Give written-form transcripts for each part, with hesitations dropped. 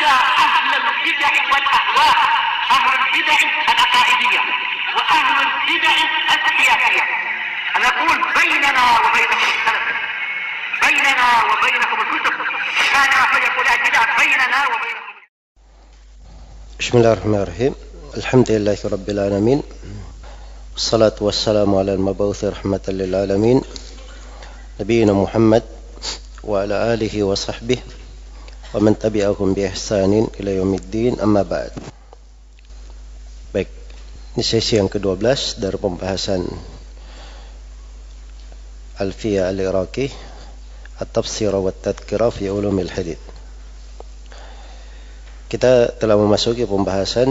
حتى أهل البدع والأهواء، أهل البدع العقائدية وأهل البدع السياسية. أنا أقول بيننا وبينكم السلف، بيننا وبينكم الكتب، كان فيقول البدع بيننا وبينكم. بسم الله الرحمن الرحيم. الحمد لله رب العالمين، والصلاة والسلام على المبعوث رحمة للعالمين نبينا محمد وعلى آله وصحبه ومن tabi'ahum bi ihsanin ila yaumiddin, amma ba'd. Baik, ini sesi yang ke-12 dari pembahasan Alfiyah al-Iraqi At-Tafsir wa At-Tadhkirah fi Ulumil Hadith. Kita telah memasuki pembahasan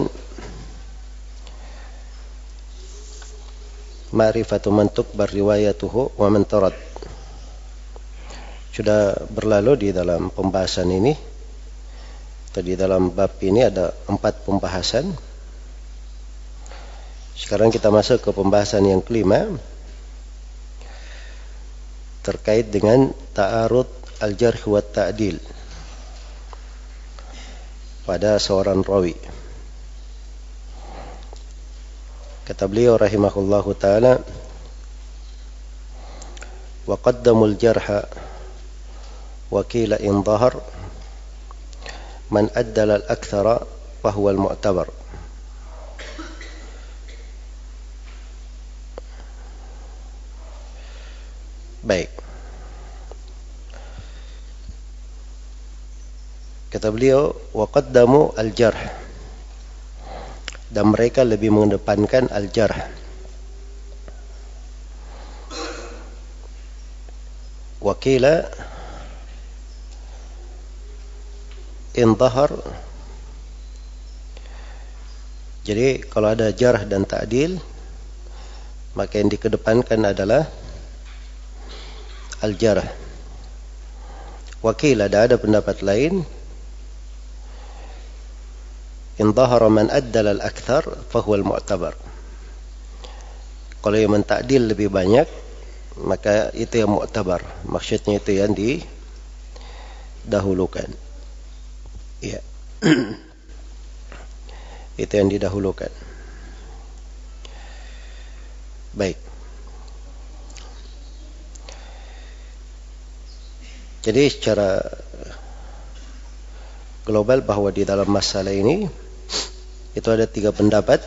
Ma'rifatu man tukbar riwayatuhu wa man tarad. Sudah berlalu di dalam pembahasan ini. Di dalam bab ini ada 4 pembahasan. Sekarang kita masuk ke pembahasan yang kelima, terkait dengan ta'arud al-jarh wa ta'dil pada seorang rawi. Kata beliau rahimahullahu ta'ala, wa qaddamul jarha wa qila in dhahar man addala al-akthara wa huwa al-mu'tabar. Baik, kata beliau, wa qaddamu al-jarh, dan mereka lebih mengedepankan al-jarh. Wa qila in dhahar, jadi kalau ada jarh dan ta'dil, maka yang dikedepankan adalah al-jarh. Wakil, ada pendapat lain, in dhahara man addal al-akthar fahuwa al-mu'tabar. Kalau yang menta'dil lebih banyak, maka itu yang mu'tabar, maksudnya itu yang didahulukan. Ya. Itu yang didahulukan. Baik. Jadi secara global bahwa di dalam masalah ini itu ada 3 pendapat.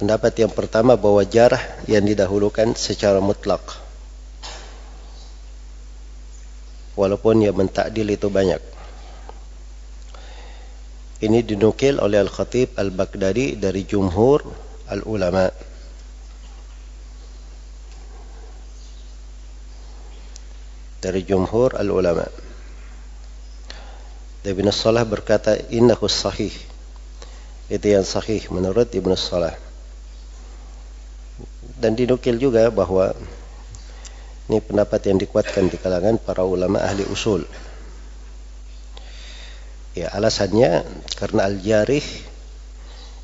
Pendapat yang pertama bahwa jarh yang didahulukan secara mutlak, walaupun yang mentakdil itu banyak. Ini dinukil oleh Al-Khatib Al-Baghdadi dari jumhur al-ulama. Dari jumhur al-ulama. Ibn Salah berkata, innahu sahih. Itu yang sahih menurut Ibn Salah. Dan dinukil juga bahwa ini pendapat yang dikuatkan di kalangan para ulama ahli usul. Ya, alasannya karena al-jarih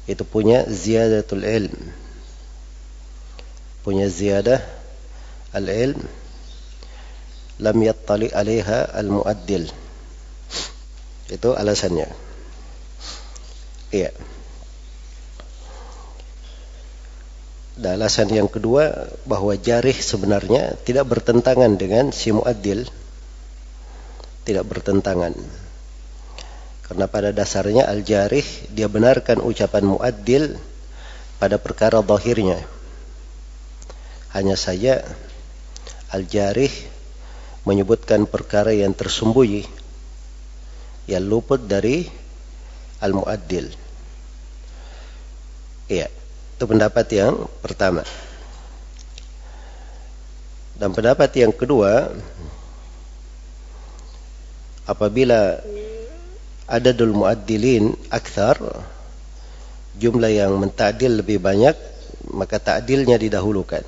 itu punya ziyadatul ilm, punya ziyadah al-ilm, lam yattali alaiha al-mu'addil. Itu alasannya. Iya. Dan alasan yang kedua bahwa jarih sebenarnya tidak bertentangan dengan si mu'addil, tidak bertentangan. Karena pada dasarnya al-jarih dia benarkan ucapan mu'addil pada perkara zahirnya. Hanya saja al-jarih menyebutkan perkara yang tersembunyi, yang luput dari al-mu'addil. Iya, itu pendapat yang pertama. Dan pendapat yang kedua, apabila adadul mu'addilin akthar, jumlah yang menta'dil lebih banyak, maka ta'dilnya didahulukan.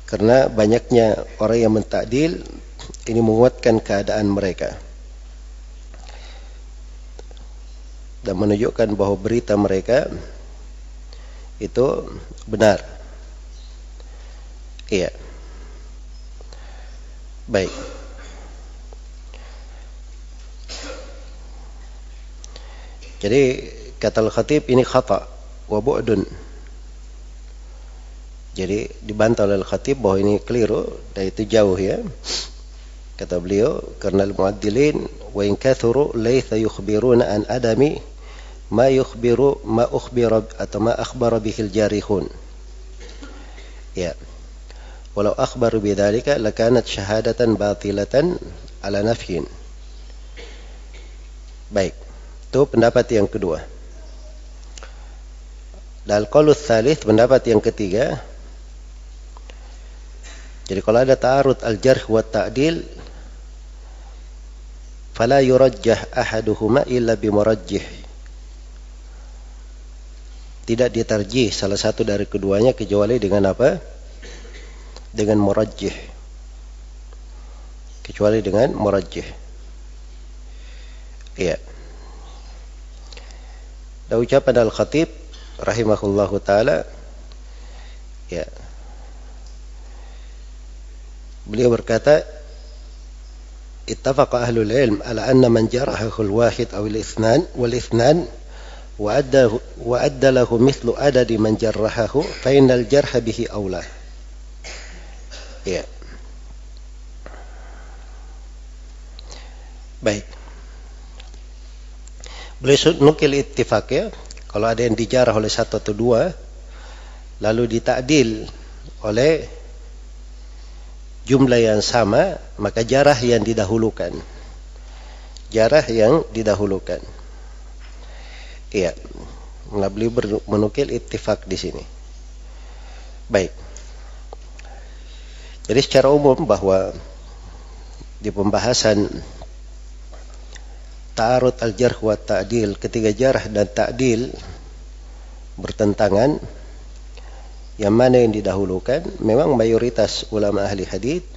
Karena banyaknya orang yang menta'dil ini menguatkan keadaan mereka dan menunjukkan bahwa berita mereka itu benar. Iya. Baik. Jadi kata Al-Khatib ini khata wa bu'dun. Jadi dibantah oleh Al-Khatib bahwa ini keliru dan itu jauh ya. Kata beliau, karena al-mu'addilin wa in kathuru laysa yukhbiruna an adami ma yukhbiru ma ukhbira atau ma akhbara bihil jarihun. Ya. Walau akhbaru bidzalika lakanat syahadatan batilatan ala nafyin. Baik. Itu pendapat yang kedua. Dan qaulul tsalits, pendapat yang ketiga. Jadi kalau ada ta'arud al-jarh wa ta'dil, fala yurajjah ahaduhuma illa bimurajjih. Tidak ditarjih salah satu dari keduanya kecuali dengan apa? Dengan murajjih. Kecuali dengan murajjih. Iya. Dan ucapan Al-Khatib rahimahullahu taala, ya, beliau berkata, ittafaqa ahlul ilm ala anna man jarahahu al-wahid aw al-ithnan wal-ithnan wa adda lahu mithlu adadi man jarahahu fa innal jarha bihi aula. Ya. Baik. Beliau nukil ittifaq ya. Kalau ada yang dijarah oleh satu atau dua, lalu ditakdil oleh jumlah yang sama, maka jarah yang didahulukan. Jarah yang didahulukan. Iya. Beliau menukil ittifaq di sini. Baik. Jadi secara umum bahwa di pembahasan ta'arud al-jarh wa ta'dil, ketika jarh dan ta'dil bertentangan, yang mana yang didahulukan? Memang mayoritas ulama ahli hadits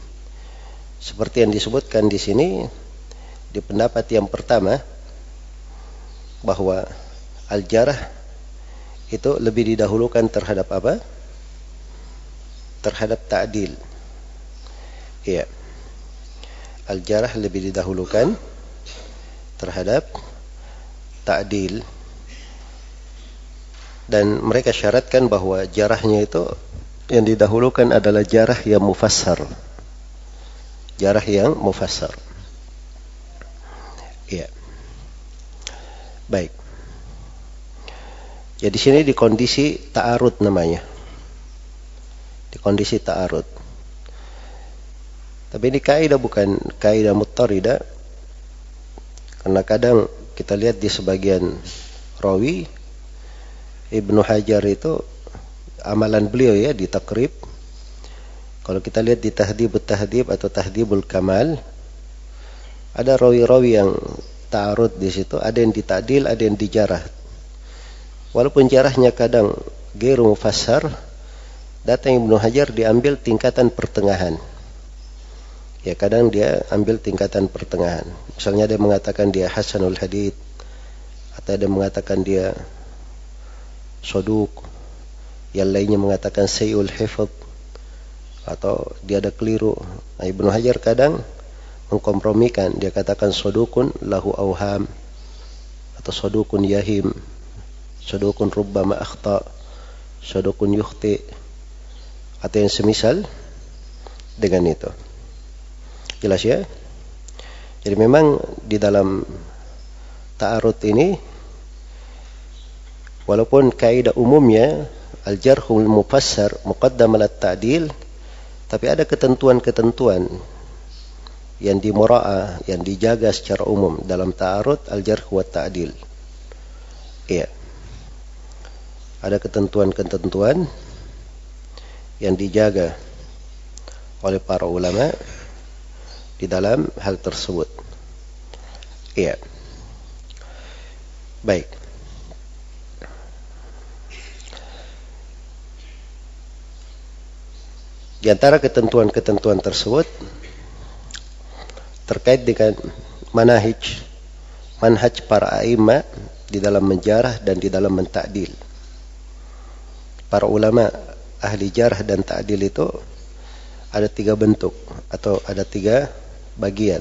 seperti yang disebutkan di sini di pendapat yang pertama bahwa al-jarh itu lebih didahulukan terhadap apa? Terhadap ta'dil. Iya. Al-jarh lebih didahulukan terhadap ta'dil, dan mereka syaratkan bahwa jarahnya itu yang didahulukan adalah jarah yang mufassar. Jarah yang mufassar. Iya. Baik. Ya di sini di kondisi ta'arud namanya. Di kondisi ta'arud. Tapi ini kaidah bukan kaidah muttaridah. Karena kadang kita lihat di sebagian rawi, Ibnu Hajar itu amalan beliau ya di Taqrib. Kalau kita lihat di Tahdhibut Tahdhib atau Tahdhibul Kamal, ada rawi-rawi yang ta'arud di situ, ada yang dita'dil, ada yang dijarah. Walaupun jarahnya kadang ghairu mufassar, datang Ibnu Hajar diambil tingkatan pertengahan. Ya kadang dia ambil tingkatan pertengahan. Misalnya dia mengatakan dia hasanul hadits, atau dia mengatakan dia saduq, yang lainnya mengatakan sayul hifdz, atau dia ada keliru. Nah, Ibnu Hajar kadang mengkompromikan, dia katakan saduqun lahu awham, atau saduqun yahim, saduqun rubbama akhta, saduqun yukhti, atau yang semisal dengan itu. Jelas ya? Jadi memang di dalam ta'arud ini, walaupun kaidah umumnya al-jarhul mufassar muqaddam ala ta'dil, tapi ada ketentuan-ketentuan yang dimura'ah, yang dijaga secara umum dalam ta'arud al-jarh wa ta'dil. Iya. Ada ketentuan-ketentuan yang dijaga oleh para ulama di dalam hal tersebut. Iya. Baik. Di antara ketentuan-ketentuan tersebut terkait dengan manhaj para a'imah di dalam menjarah dan di dalam mentakdil. Para ulama ahli jarh dan ta'dil itu ada 3 bentuk atau ada 3 bagian.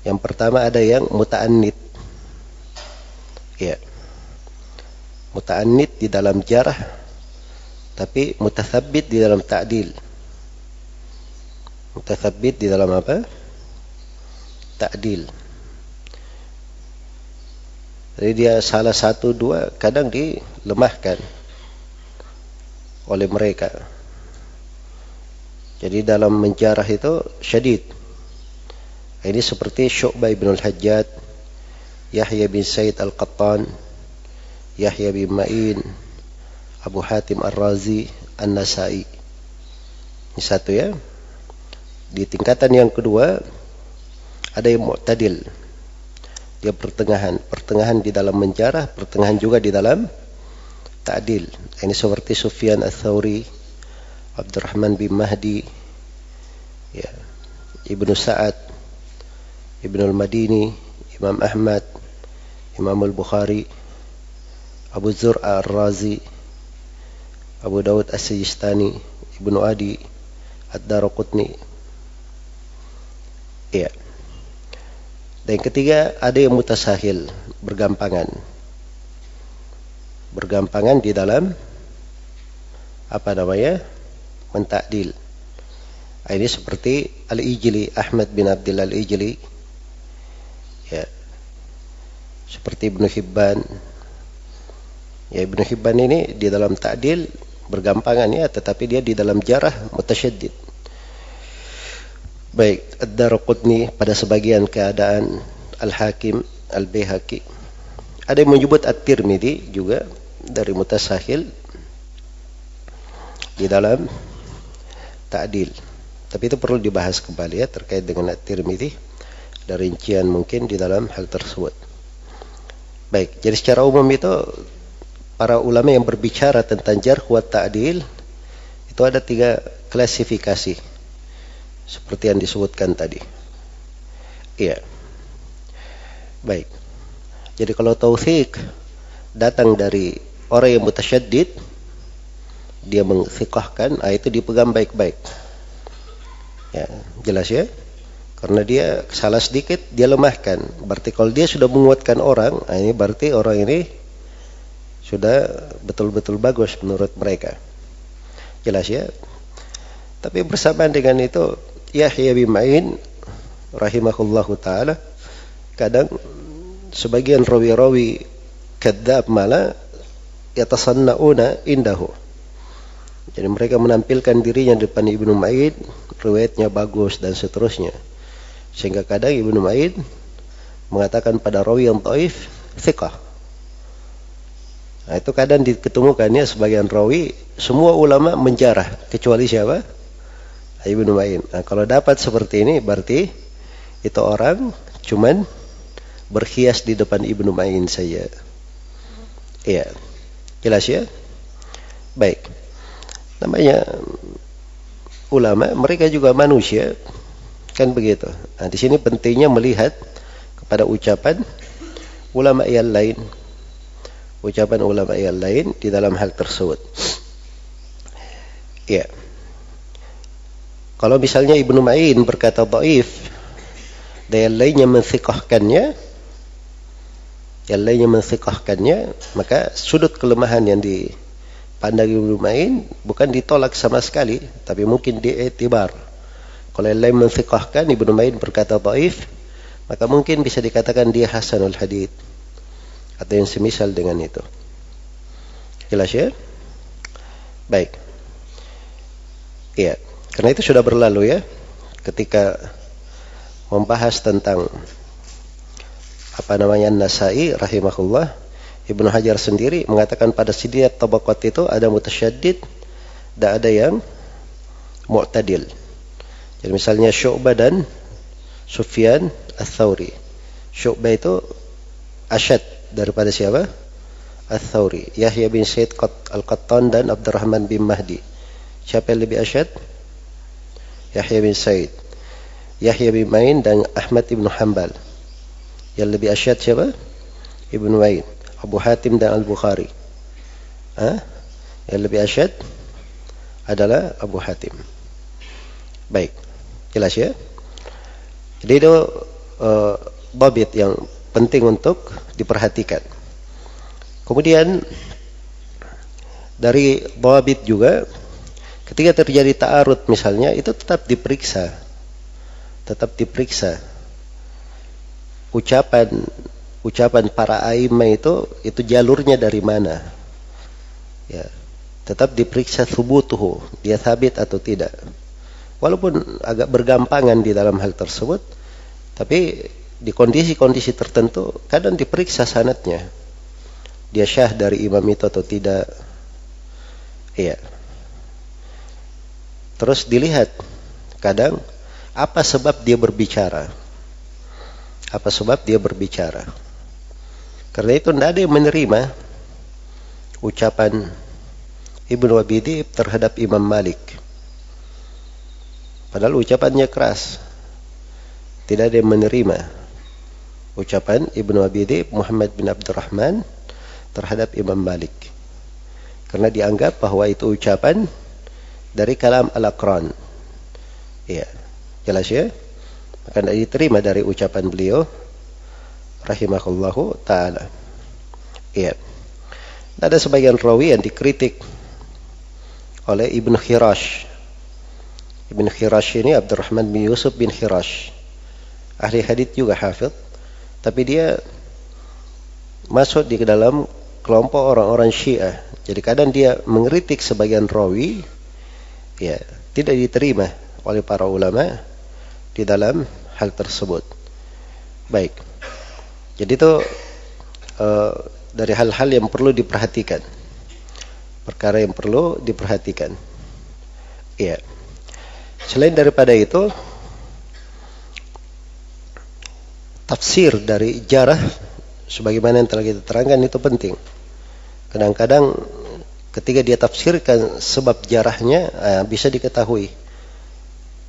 Yang pertama ada yang muta'annid. Ya. Muta'annid di dalam jarh tapi mutatsabbit di dalam ta'dil. Mutatsabbit di dalam apa? Ta'dil. Jadi dia salah satu dua kadang dilemahkan oleh mereka. Jadi dalam menjarah itu syadid. Ini seperti Syu'bah bin al-Hajjaj, Yahya bin Said al-Qattan, Yahya bin Ma'in, Abu Hatim ar-Razi, An-Nasai. Ini satu ya. Di tingkatan yang kedua ada yang mu'tadil. Dia pertengahan di dalam menjarah, pertengahan juga di dalam ta'dil. Ini seperti Sufyan ats-Tsauri, Abdurrahman bin Mahdi, ya, Ibnu Sa'ad, Ibnu al-Madini, Imam Ahmad, Imam al-Bukhari, Abu Zur'a ar-Razi, Abu Dawud as-Sijistani, Ibnu Adi, Ad-Daraqutni. Ya. Dan yang ketiga ada yang mutasahil, bergampangan. Bergampangan di dalam apa namanya? Mentakdil. Ini seperti Al-Ijli, Ahmad bin Abdillah Al-Ijli. Ya. Seperti Ibnu Hibban. Ya, Ibnu Hibban ini di dalam ta'dil bergampangan ya, tetapi dia di dalam jarah mutasyaddid. Baik, Ad-Daraqutni pada sebagian keadaan, Al-Hakim, Al-Baihaqi. Ada yang menyebut At-Tirmidzi juga dari mutasahil di dalam ta'dil. Tapi itu perlu dibahas kembali ya terkait dengan At-Tirmidzi, ada rincian mungkin di dalam hal tersebut. Baik, jadi secara umum itu para ulama yang berbicara tentang jarh wa ta'dil itu ada 3 klasifikasi seperti yang disebutkan tadi. Iya. Baik. Jadi kalau tautsik datang dari orang yang mutasyaddid, dia mengfiqahkan, itu dipegang baik-baik. Ya, jelas ya? Karena dia salah sedikit dia lemahkan. Berarti kalau dia sudah menguatkan orang, ini berarti orang ini sudah betul-betul bagus menurut mereka. Jelas ya? Tapi bersamaan dengan itu Yahya bin Ma'in rahimahullahu ta'ala kadang sebagian rawi-rawi kadzab malah yatasanna'una indahu. Jadi mereka menampilkan dirinya di depan Ibnu Ma'in, riwayatnya bagus dan seterusnya. Sehingga kadang Ibnu Ma'in mengatakan pada rawi yang dhaif, thiqah. Nah, itu kadang diketemukannya sebagian rawi, semua ulama menjarah kecuali siapa? Ibnu Ma'in. Nah, kalau dapat seperti ini berarti itu orang cuman berhias di depan Ibnu Ma'in saja. Iya. Jelas ya? Baik. Namanya ulama, mereka juga manusia. Kan begitu. Nah, di sini pentingnya melihat kepada ucapan ulama yang lain. Ucapan ulama yang lain di dalam hal tersebut. Iya. Kalau misalnya Ibnu Ma'in berkata dhaif dan yang lainnya mensiqahkannya, maka sudut kelemahan yang dipandang Ibnu Ma'in bukan ditolak sama sekali, tapi mungkin diiktibar. Kalau yang lain mensiqahkan, Ibnu Ma'in berkata dhaif, maka mungkin bisa dikatakan dia hasanul hadits atau yang semisal dengan itu. Jelas ya? Baik. Iya. Karena itu sudah berlalu ya, ketika membahas tentang Nasai rahimahullah, Ibnu Hajar sendiri mengatakan pada setiap tabaqat itu ada mutasyaddid dan ada yang mu'tadil. Jadi misalnya Syu'bah dan Sufyan ats-Tsauri. Syu'bah itu asyad daripada siapa? Ats-Tsauri. Yahya bin Said al-Qattan dan Abdurrahman bin Mahdi. Siapa yang lebih asyad? Yahya bin Said. Yahya bin Ma'in dan Ahmad ibn Hanbal. Yang lebih asyad siapa? Ibnu Ma'in. Abu Hatim dan Al-Bukhari. Yang lebih asyad adalah Abu Hatim. Baik, jelas ya. Jadi itu dhabit yang penting untuk diperhatikan. Kemudian dari dhabit juga, ketika terjadi ta'arud misalnya, itu tetap diperiksa. Ucapan para a'immah itu jalurnya dari mana? Ya, tetap diperiksa thubutuhu, dia sabit atau tidak. Walaupun agak bergampangan di dalam hal tersebut, tapi di kondisi-kondisi tertentu kadang diperiksa sanadnya. Dia syah dari imam itu atau tidak. Iya. Terus dilihat kadang apa sebab dia berbicara. Karena itu tidak ada yang menerima ucapan Ibnu Abi Dhi'b terhadap Imam Malik. Padahal ucapannya keras. Tidak ada yang menerima ucapan Ibnu Abi Dhi'b Muhammad bin Abdurrahman terhadap Imam Malik. Karena dianggap bahwa itu ucapan dari kalam al-Aqran. Iya, jelas ya? Maka tidak diterima dari ucapan beliau rahimahullahu ta'ala. Iya. Ada sebagian rawi yang dikritik oleh Ibn Khirash. Ibn Khirash ini Abdurrahman bin Yusuf bin Khirash. Ahli hadits juga hafidh. Tapi dia masuk di dalam kelompok orang-orang Syiah. Jadi kadang dia mengkritik sebagian rawi, ya, tidak diterima oleh para ulama di dalam hal tersebut. Baik. Jadi itu dari hal-hal yang perlu diperhatikan. Perkara yang perlu diperhatikan. Iya. Selain daripada itu, tafsir dari jarah sebagaimana yang telah kita terangkan itu penting. Kadang-kadang ketika dia tafsirkan sebab jarahnya, bisa diketahui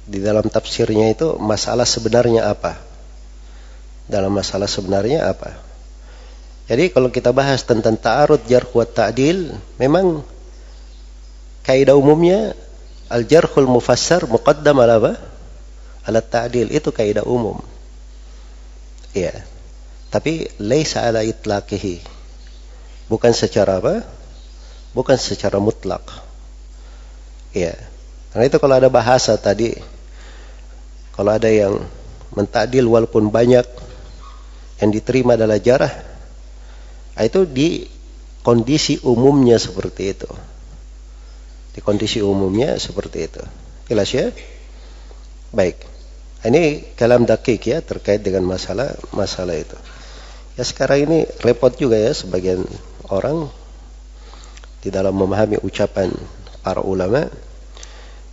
di dalam tafsirnya itu masalah sebenarnya apa. Dalam masalah sebenarnya apa. Jadi kalau kita bahas tentang ta'arud, jarh wa ta'dil, memang kaidah umumnya al-jarhul mufassar muqaddam ala apa? Ala ta'dil, itu kaidah umum. Iya. Tapi laisa ala itlaqihi. Bukan secara apa? Bukan secara mutlak. Iya. Karena itu kalau ada bahasa tadi, kalau ada yang mentakdil walaupun banyak, yang diterima adalah jarah, itu di kondisi umumnya seperti itu. Di kondisi umumnya seperti itu. Jelas ya? Baik. Ini kalam dakik ya terkait dengan masalah itu. Ya sekarang ini repot juga ya sebagian orang di dalam memahami ucapan para ulama,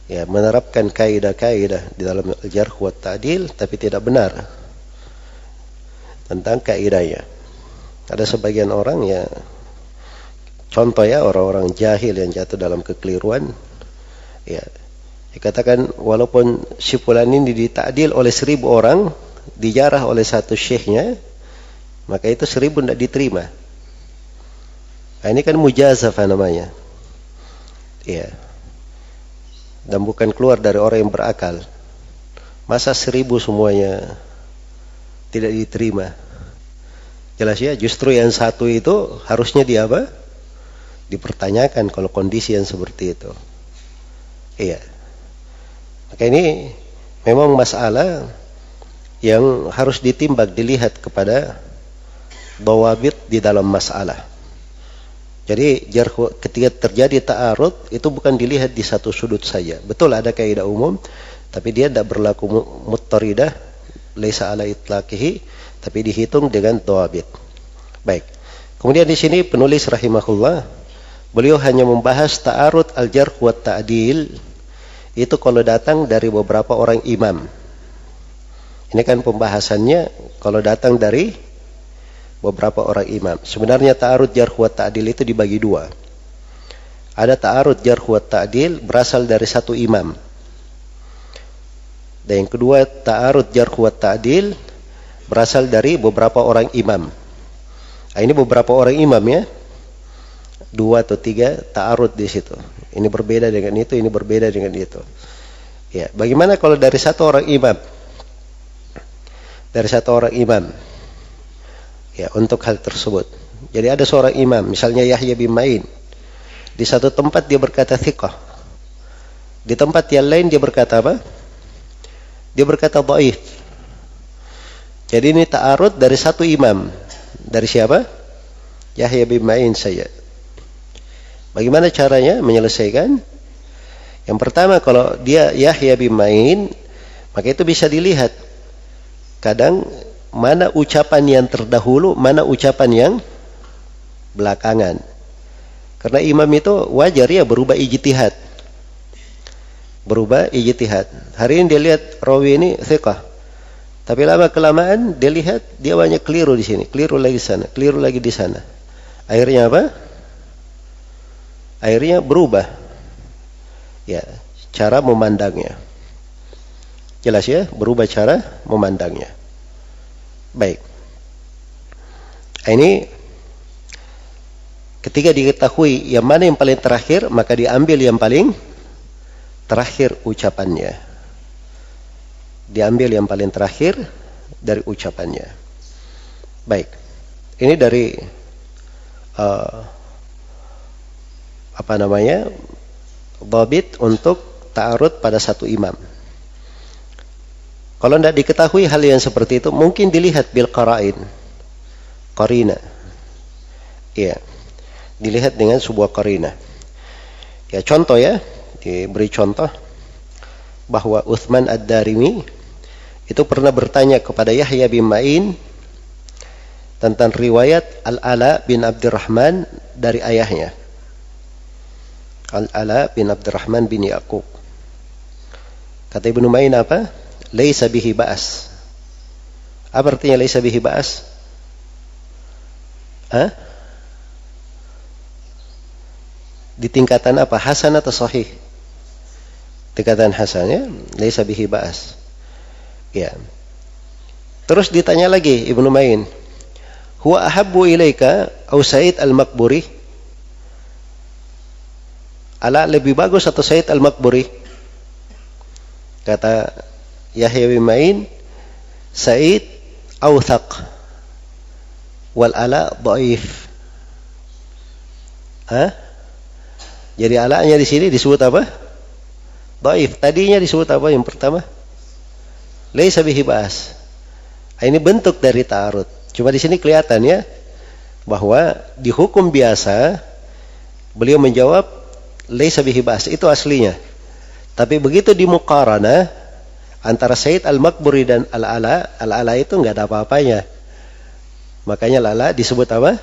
ya menerapkan kaidah-kaidah di dalam al-jarh wa ta'dil tapi tidak benar tentang kaidahnya. Ada sebagian orang ya, contoh ya, orang-orang jahil yang jatuh dalam kekeliruan, ya dikatakan walaupun si fulan ini ditakdil oleh 1000 orang, dijarah oleh satu syekhnya, maka itu 1000 tidak diterima. Nah, ini kan mujazafah namanya. Ya. Dan bukan keluar dari orang yang berakal. Masa 1000 semuanya tidak diterima? Jelas ya, justru yang satu itu harusnya dia apa? Dipertanyakan kalau kondisi yang seperti itu. Iya. Maka ini memang masalah yang harus ditimbang, dilihat kepada dawabit di dalam masalah. Jadi ketika terjadi ta'arud itu bukan dilihat di satu sudut saja. Betul ada kaidah umum, tapi dia tidak berlaku muttaridah, laisa ala itlaqihi, tapi dihitung dengan dawabit. Baik. Kemudian di sini penulis rahimahullah, beliau hanya membahas ta'arud al-jarh wa ta'dil itu kalau datang dari beberapa orang imam. Ini kan pembahasannya kalau datang dari beberapa orang imam. Sebenarnya ta'arud jarh wa ta'dil itu dibagi dua. Ada ta'arud jarh wa ta'dil berasal dari satu imam. Dan yang kedua ta'arud jarh wa ta'dil berasal dari beberapa orang imam. Nah, ini beberapa orang imam ya. 2 atau 3 ta'arud di situ. Ini berbeda dengan itu, ini berbeda dengan itu. Ya, bagaimana kalau dari satu orang imam? Dari satu orang imam. Ya, untuk hal tersebut. Jadi ada seorang imam, misalnya Yahya bin Ma'in. Di satu tempat dia berkata thiqah. Di tempat yang lain dia berkata apa? Dia berkata dhaif. Jadi ini ta'arud dari satu imam. Dari siapa? Yahya bin Ma'in saja. Bagaimana caranya menyelesaikan? Yang pertama, kalau dia Yahya bin Ma'in, maka itu bisa dilihat. Kadang mana ucapan yang terdahulu, mana ucapan yang belakangan. Karena imam itu wajar ya berubah ijtihad. Berubah ijtihad. Hari ini dia lihat rawi ini thiqah. Tapi lama kelamaan dia lihat dia banyak keliru di sini, keliru lagi di sana, keliru lagi di sana. Akhirnya apa? Akhirnya berubah. Ya, cara memandangnya. Jelas ya, berubah cara memandangnya. Baik. Ini ketika diketahui yang mana yang paling terakhir, maka diambil yang paling terakhir ucapannya. Diambil yang paling terakhir dari ucapannya. Baik. Ini dari dhabit untuk ta'arud pada satu imam. Kalau tidak diketahui hal yang seperti itu, mungkin dilihat bil qara'in. Qarina. Iya. Dilihat dengan sebuah qarina. Ya, contoh ya, diberi contoh bahwa Uthman Ad-Darimi itu pernah bertanya kepada Yahya bin Ma'in tentang riwayat Al-Ala bin Abdurrahman dari ayahnya. Al-Ala bin Abdurrahman bin Yaqub. Kata Ibnu Ma'in apa? Laisa bihi ba'as. Apa artinya laisa bihi ba'as? Di tingkatan apa? Hasan atau sahih? Tingkatan hasan ya. Laisa bihi ba'as. Ya. Terus ditanya lagi Ibnu Ma'in. Huwa ahabbu ilaika au Sa'id al-Maqburi? Ala lebih bagus atau Sa'id al-Maqburi? Kata Yahya bin Ma'in, Sa'id awthaq wal Ala dhaif. Jadi alanya di sini disebut apa? Dhaif. Tadinya disebut apa yang pertama? Laisa bihi ba'as. Ini bentuk dari ta'arud. Cuma di sini kelihatan ya bahwa di hukum biasa beliau menjawab laisa bihi ba'as, itu aslinya. Tapi begitu di muqaranah antara Said al-Maqburi dan Al-Ala, Al-Ala itu enggak ada apa-apanya. Makanya Al-Ala disebut apa?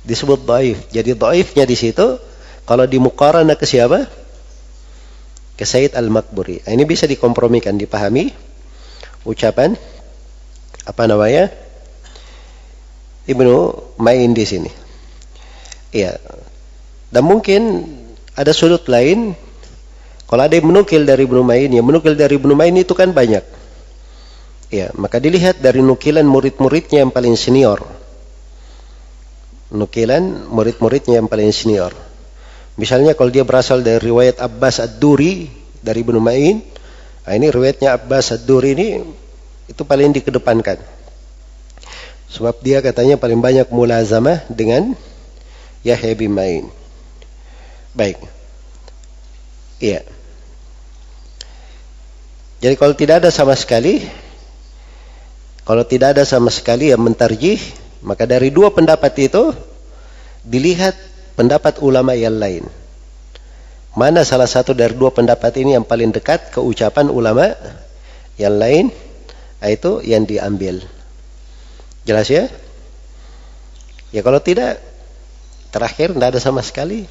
Disebut dhaif. Jadi dhaifnya di situ kalau di muqaranah ke siapa? Ke Said al-Maqburi. Ini bisa dikompromikan, dipahami ucapan Ibnu Ma'in di sini. Iya. Dan mungkin ada sudut lain. Kalau ada yang menukil dari Ibnu Ma'in, ya menukil dari Ibnu Ma'in itu kan banyak. Ya, maka dilihat dari nukilan murid-muridnya yang paling senior. Nukilan murid-muridnya yang paling senior. Misalnya kalau dia berasal dari riwayat Abbas Ad-Duri dari Ibnu Ma'in, ini riwayatnya Abbas Ad-Duri ini itu paling dikedepankan. Sebab dia katanya paling banyak mulazamah dengan Yahya bin Ma'in. Baik. Iya. Jadi kalau tidak ada sama sekali yang mentarjih, maka dari dua pendapat itu dilihat pendapat ulama yang lain. Mana salah satu dari dua pendapat ini yang paling dekat ke ucapan ulama yang lain, itu yang diambil. Jelas ya? Ya kalau tidak, terakhir tidak ada sama sekali.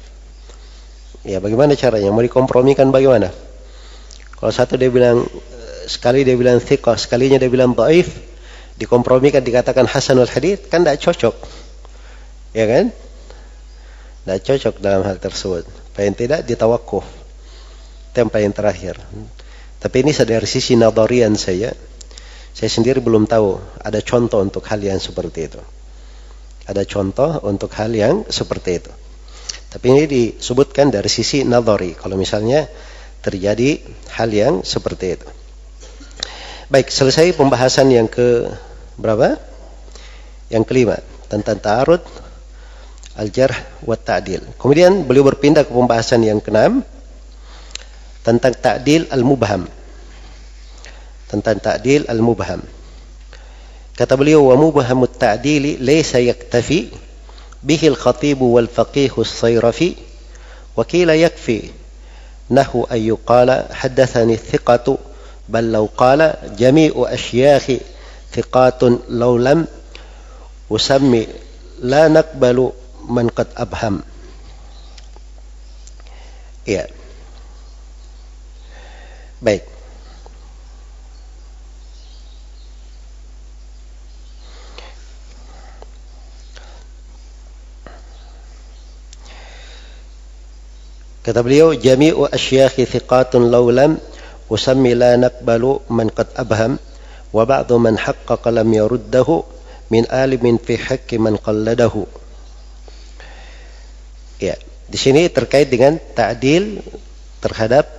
Ya bagaimana caranya? Mau dikompromikan bagaimana? Kalau satu dia bilang, sekali dia bilang thiqah, sekalinya dia bilang dhaif, dikompromikan dikatakan hasanul hadits, kan tidak cocok. Ya kan? Tidak cocok dalam hal tersebut. Paling tidak ditawakuf. Tempat yang terakhir. Tapi ini dari sisi nadharian saya sendiri belum tahu ada contoh untuk hal yang seperti itu. Ada contoh untuk hal yang seperti itu. Tapi ini disebutkan dari sisi nadhari. Kalau misalnya terjadi hal yang seperti itu. Baik, selesai pembahasan yang ke berapa? Yang kelima, tentang ta'arud, al-jarh wa ta'dil. Kemudian beliau berpindah ke pembahasan yang keenam tentang ta'dil al-mubham. Tentang ta'dil al-mubham. Kata beliau, wa mubhamut ta'dili laysa yaktafi bihi al-khatib wal faqih as-sayrafi wa qila yakfi nahu an yuqala haddathani thiqatu bal law qala jami'u asyakhi thiqatun law lam usammi la naqbalu man qad abham. Ya. Baik. Kata beliau, jami'u asyakhi thiqatun law lam usammi la naqbalu man qad abham wa ba'du man haqqaqa lam yaruddahu min alimin fi haqqi man qalladahu. Ya, di sini terkait dengan ta'dil terhadap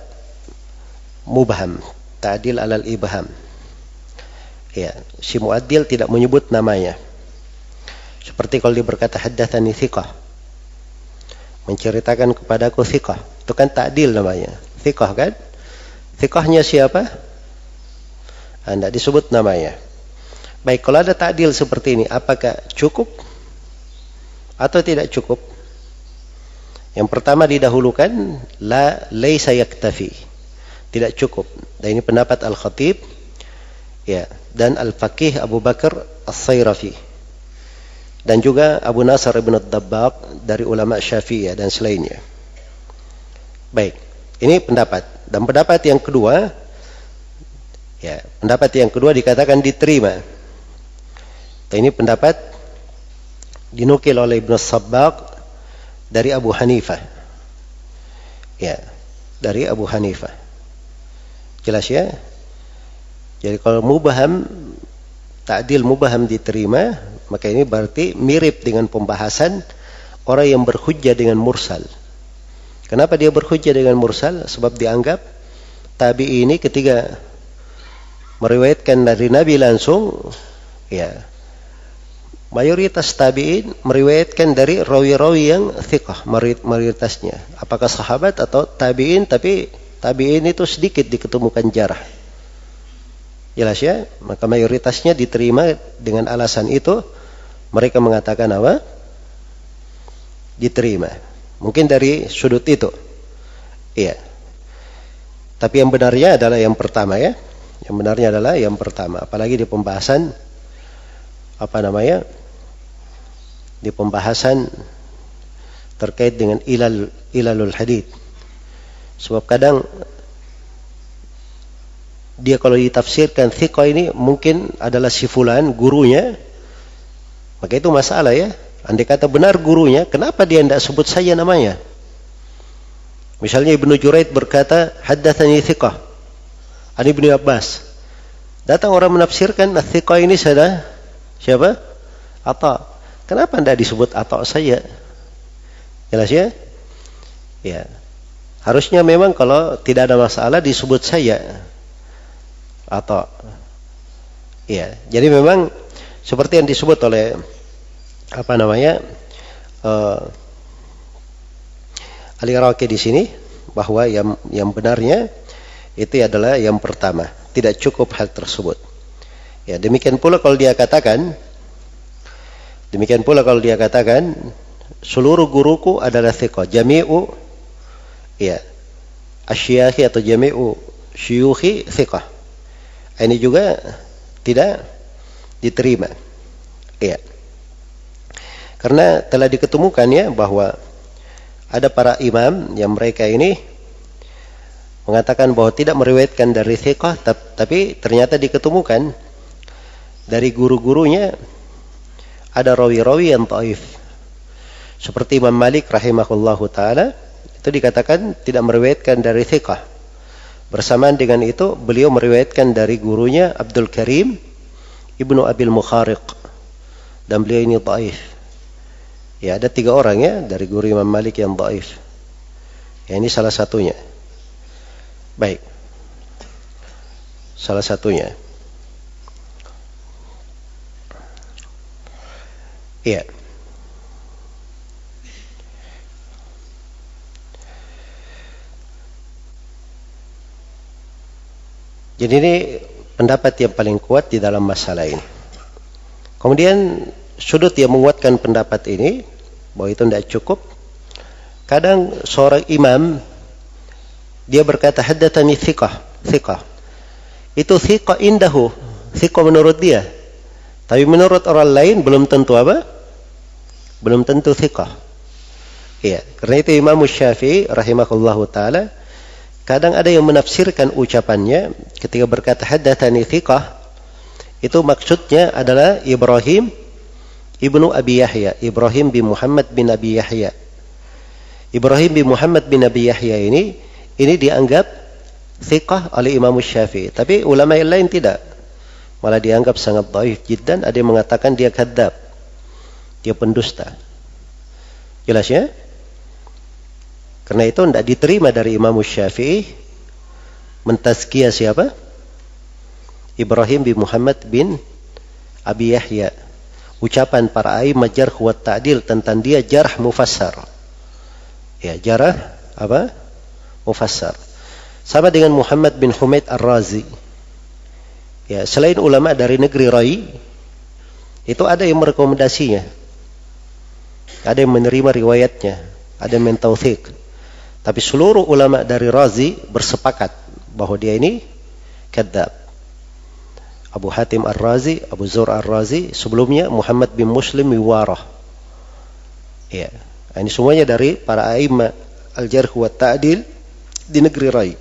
mubham, ta'dil alal ibham. Ya, si muaddil tidak menyebut namanya. Seperti kalau dia berkata haddatsani thiqah, menceritakan kepadaku thiqah, itu kan ta'dil namanya. Thiqah kan? Thiqahnya siapa? Tidak disebut namanya. Baik, kalau ada ta'dil seperti ini, apakah cukup atau tidak cukup? Yang pertama didahulukan la laysa yaktafi, tidak cukup. Dan ini pendapat Al-Khatib, ya, dan Al-Faqih Abu Bakar As-Sayrafi, dan juga Abu Nasr ibn Ad-Dabbaq dari ulama Syafi'iyah dan selainnya. Baik, ini pendapat. Dan pendapat yang kedua, ya, pendapat yang kedua dikatakan diterima. Dan ini pendapat dinukil oleh Ibn Sabbaq dari Abu Hanifah. Ya, dari Abu Hanifah. Jelas ya? Jadi kalau mubham, ta'dil mubham diterima, maka ini berarti mirip dengan pembahasan orang yang berhujjah dengan mursal. Kenapa dia berhujjah dengan mursal? Sebab dianggap tabi'i ini ketika meriwayatkan dari Nabi langsung, ya, mayoritas tabi'in meriwayatkan dari rawi-rawi yang thiqah, mayoritasnya. Apakah sahabat atau tabi'in, tapi tabi'in itu sedikit diketemukan jarah. Jelas ya? Maka mayoritasnya diterima dengan alasan itu. Mereka mengatakan apa? Diterima. Mungkin dari sudut itu. Iya. Tapi yang benarnya adalah yang pertama ya. Yang benarnya adalah yang pertama. Apalagi di pembahasan di pembahasan terkait dengan ilalul hadits. Sebab kadang dia kalau ditafsirkan thiqah ini mungkin adalah si fulan gurunya, maka itu masalah ya. Andai kata benar gurunya, kenapa dia tidak sebut saja namanya? Misalnya Ibnu Juraid berkata haddatsani thiqah an Ibnu Abbas. Datang orang menafsirkan thiqah ini sudah siapa? Atha. Kenapa tidak disebut Atha saja? Jelas ya? Ya. Harusnya memang kalau tidak ada masalah disebut saja Atha. Ya, jadi memang seperti yang disebut oleh Al-Iraqi di sini, bahwa yang benarnya itu adalah yang pertama, tidak cukup hal tersebut. Ya, demikian pula kalau dia katakan seluruh guruku adalah thiqah, jami'u ya asyikhi atau jami'u syuyukhi thiqah. Ini juga tidak diterima. Ya. Karena telah diketemukan ya bahwa ada para imam yang mereka ini mengatakan bahwa tidak meriwayatkan dari thiqah, tapi ternyata diketemukan dari guru-gurunya ada rawi-rawi yang dhaif. Seperti Imam Malik rahimahullahu taala, itu dikatakan tidak meriwayatkan dari thiqah. Bersamaan dengan itu beliau meriwayatkan dari gurunya Abdul Karim Ibnu Abil Mukhariq, dan beliau ini dhaif. Ya, ada 3 orang ya dari guru Imam Malik yang dhaif. Ya, ini salah satunya. Baik. Salah satunya. Iya. Jadi ini pendapat yang paling kuat di dalam masalah ini. Kemudian sudut yang menguatkan pendapat ini bahwa itu tidak cukup. Kadang seorang imam dia berkata haddatsani thiqah. Itu thiqah indahu, thiqah menurut dia. Tapi menurut orang lain belum tentu apa? Belum tentu thiqah. Iya, karena itu Imam Syafi'i rahimahullahu taala kadang ada yang menafsirkan ucapannya ketika berkata haddatsani thiqah, itu maksudnya adalah Ibrahim ibnu Abi Yahya, Ibrahim bin Muhammad bin Abi Yahya. Ibrahim bin Muhammad bin Abi Yahya ini dianggap thiqah oleh Imam Syafi'i, tapi ulama yang lain tidak. Malah dianggap sangat dhaif jiddan, ada yang mengatakan dia kadzab. Dia pendusta. Jelas ya? Karena itu tidak diterima dari Imam Syafi'i mentazkiyah siapa? Ibrahim bin Muhammad bin Abi Yahya. Ucapan para a'immah jarh wa ta'dil tentang dia jarh mufassar. Ya, jarh apa? Mufassar. Sama dengan Muhammad bin Humaid Ar-Razi. Ya, selain ulama dari negeri Rai, itu ada yang merekomendasinya. Ada yang menerima riwayatnya, ada yang mentautsik. Tapi seluruh ulama dari Razi bersepakat bahwa dia ini kadzab. Abu Hatim Ar-Razi, Abu Zur Ar-Razi, sebelumnya Muhammad bin Muslim Wiwarah. Ya, ini semuanya dari para a'immah al-jarh wa ta'dil di negeri Rai.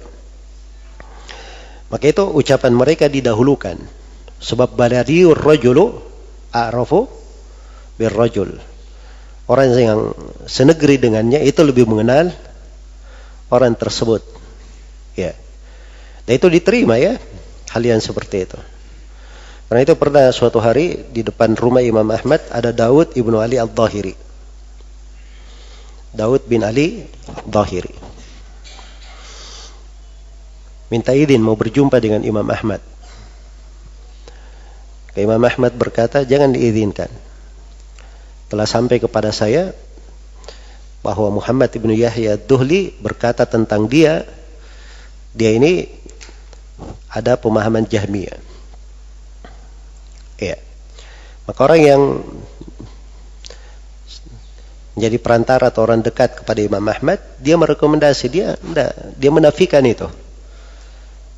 Maka itu ucapan mereka didahulukan. Sebab baladiur rajulu a'rafu bir rajul. Orang yang senegeri dengannya itu lebih mengenal orang tersebut. Ya. Dan itu diterima ya, hal yang seperti itu. Karena itu pernah suatu hari di depan rumah Imam Ahmad ada Daud ibnu Ali al-Dhahiri. Daud bin Ali al-Dhahiri minta izin mau berjumpa dengan Imam Ahmad. Imam Ahmad berkata, jangan diizinkan. Telah sampai kepada saya bahwa Muhammad ibnu Yahya Ad-Duhli berkata tentang dia ini ada pemahaman Jahmiyah. Ya. Maka orang yang menjadi perantara atau orang dekat kepada Imam Ahmad, dia merekomendasi, dia menafikan itu.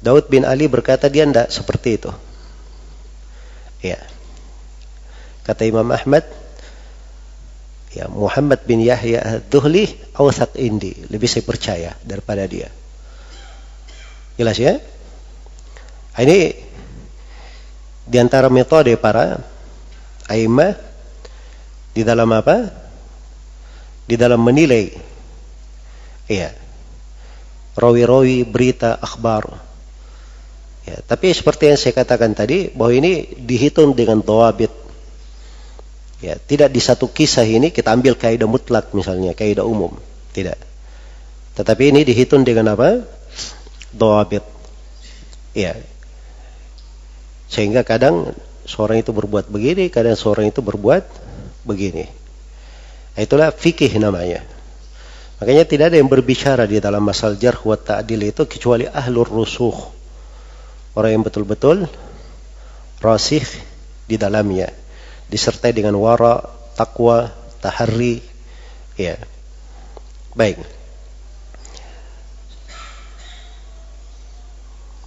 Daud bin Ali berkata dia tidak seperti itu. Ya. Kata Imam Ahmad, ya, Muhammad bin Yahya Ad-Duhli awthaq indi, lebih saya percaya daripada dia. Jelas ya? Ini di antara metode para a'immah di dalam apa? Di dalam menilai ya, rawi-rawi berita akhbar. Ya, tapi seperti yang saya katakan tadi, bahwa ini dihitung dengan dhawabit. Ya, tidak di satu kisah ini kita ambil kaidah mutlak misalnya, kaidah umum. Tidak. Tetapi ini dihitung dengan apa? Dhawabit. Ya. Sehingga kadang seorang itu berbuat begini, kadang seorang itu berbuat begini. Itulah fikih namanya. Makanya tidak ada yang berbicara di dalam masalah jarh wa ta'dil itu kecuali ahlur rusukh. Orang yang betul-betul rasih di dalamnya, disertai dengan wara, taqwa, taharri. Ya. Baik.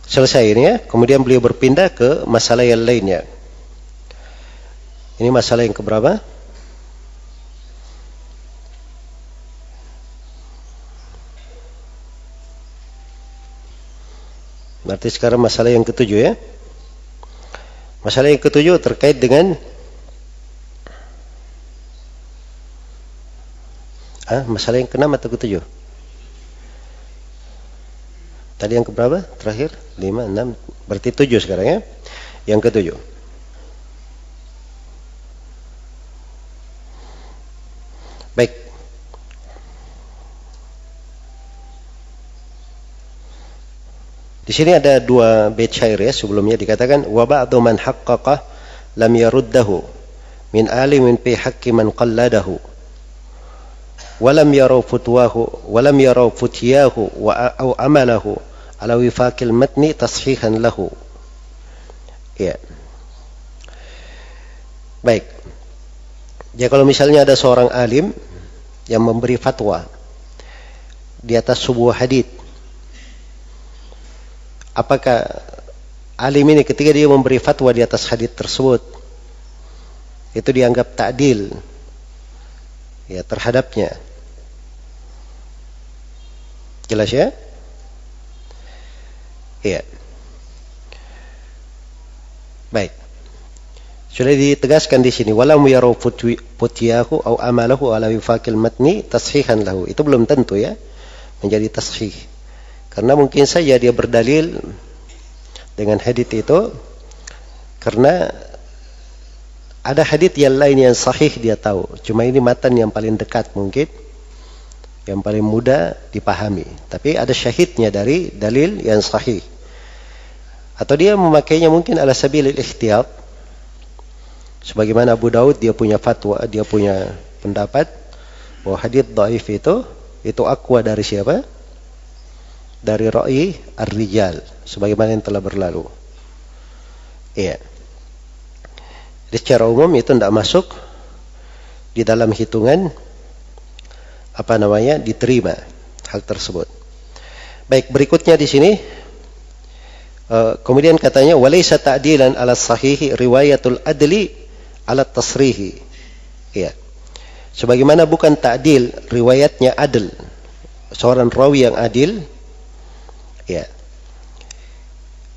Selesai ini ya. Kemudian beliau berpindah ke masalah yang lainnya. Ini masalah yang keberapa? Berarti sekarang masalah yang ketujuh ya. Masalah yang ketujuh terkait dengan masalah yang keenam atau ketujuh? Tadi yang keberapa? Terakhir? 5, 6. Berarti 7 sekarang ya. Yang ketujuh. Baik. Di sini ada dua bait syair ya, sebelumnya dikatakan wa ba'du man haqqaqa lam yaruddahu min alimin fi haqqi man qalladahu wa lam yaraw futiyahu aw amalahu ala wifaqil matni tashihan lahu. Ya. Baik. Ya, kalau misalnya ada seorang alim yang memberi fatwa di atas sebuah hadits, apakah alim ini ketika dia memberi fatwa di atas hadits tersebut itu dianggap ta'dil ya terhadapnya? Jelas ya? Iya. Baik. Sudah ditegaskan di sini walam yaraw futiyahu aw amalahu ala wifaqil matni tashihan lahu. Itu belum tentu ya menjadi tashih. Karena mungkin saja dia berdalil dengan hadits itu karena ada hadits yang lain yang sahih dia tahu. Cuma ini matan yang paling dekat mungkin, yang paling mudah dipahami. Tapi ada syahidnya dari dalil yang sahih. Atau dia memakainya mungkin ala sabilil ikhtiyat. Sebagaimana Abu Daud dia punya fatwa, dia punya pendapat bahwa hadits dhaif itu aqwa dari siapa? Dari ra'i ar-rijal, sebagaimana yang telah berlalu. Iya. Jadi secara umum itu tidak masuk di dalam hitungan diterima hal tersebut. Baik, berikutnya di sini kemudian katanya walaysa ta'dilan ala sahihi riwayatul adli ala tasrihi. Ya. Sebagaimana bukan ta'dil riwayatnya adil, seorang rawi yang adil, ya.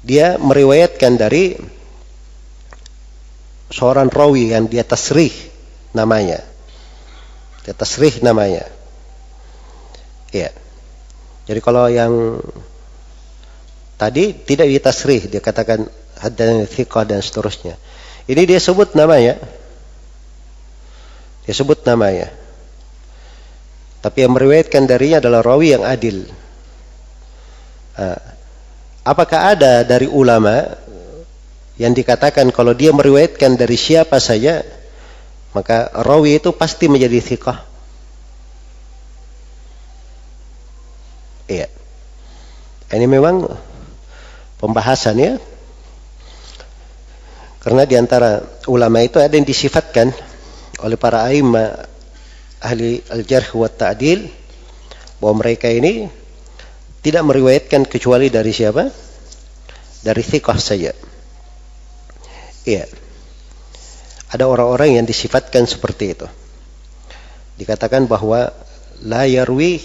Dia meriwayatkan dari seorang rawi yang dia tasrih namanya. Dia tasrih namanya. Ya. Jadi kalau yang tadi tidak ditasrih, dia katakan haddatsana thiqah dan seterusnya. Ini dia sebut namanya. Dia sebut namanya. Tapi yang meriwayatkan darinya adalah rawi yang adil. Apakah ada dari ulama yang dikatakan kalau dia meriwayatkan dari siapa saja maka rawi itu pasti menjadi thiqah? Iya. Ini memang pembahasan ya. Karena di antara ulama itu ada yang disifatkan oleh para a'immah ahli al-jarh wa ta'dil bahwa mereka ini tidak meriwayatkan kecuali dari siapa? Dari thiqah saja. Iya. Ada orang-orang yang disifatkan seperti itu. Dikatakan bahwa la yarwi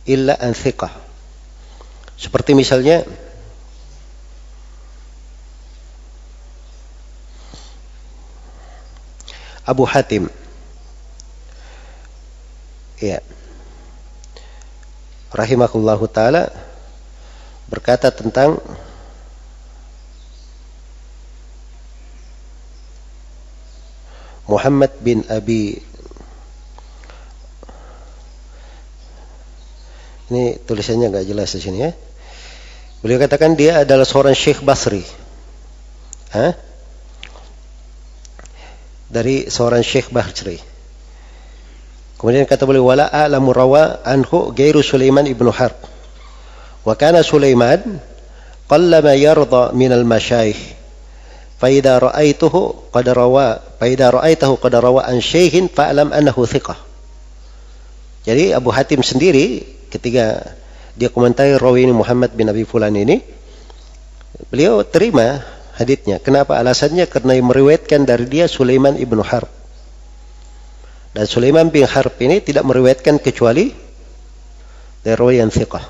illa an thiqah. Seperti misalnya Abu Hatim. Ya. Rahimahullahu taala berkata tentang Muhammad bin Abi, ini tulisannya enggak jelas di sini ya. Beliau katakan dia adalah seorang Syekh Basri. Dari seorang Syekh Basri. Kemudian kata beliau wala a'lamu rawa anhu ghairu Sulaiman ibn Harb. Wa kana Sulaiman qallama yarda min al-masyayikh. Fa idza ra'aituhu qad rawa an syekhin fa'lam annahu thiqah. Jadi Abu Hatim sendiri ketika dia komentari rawi ini Muhammad bin Abi Fulan ini, beliau terima haditsnya. Kenapa? Alasannya karena yang meriwayatkan dari dia Sulaiman ibn Harb. Dan Sulaiman bin Harb ini tidak meriwayatkan kecuali dari rawi yang thiqah.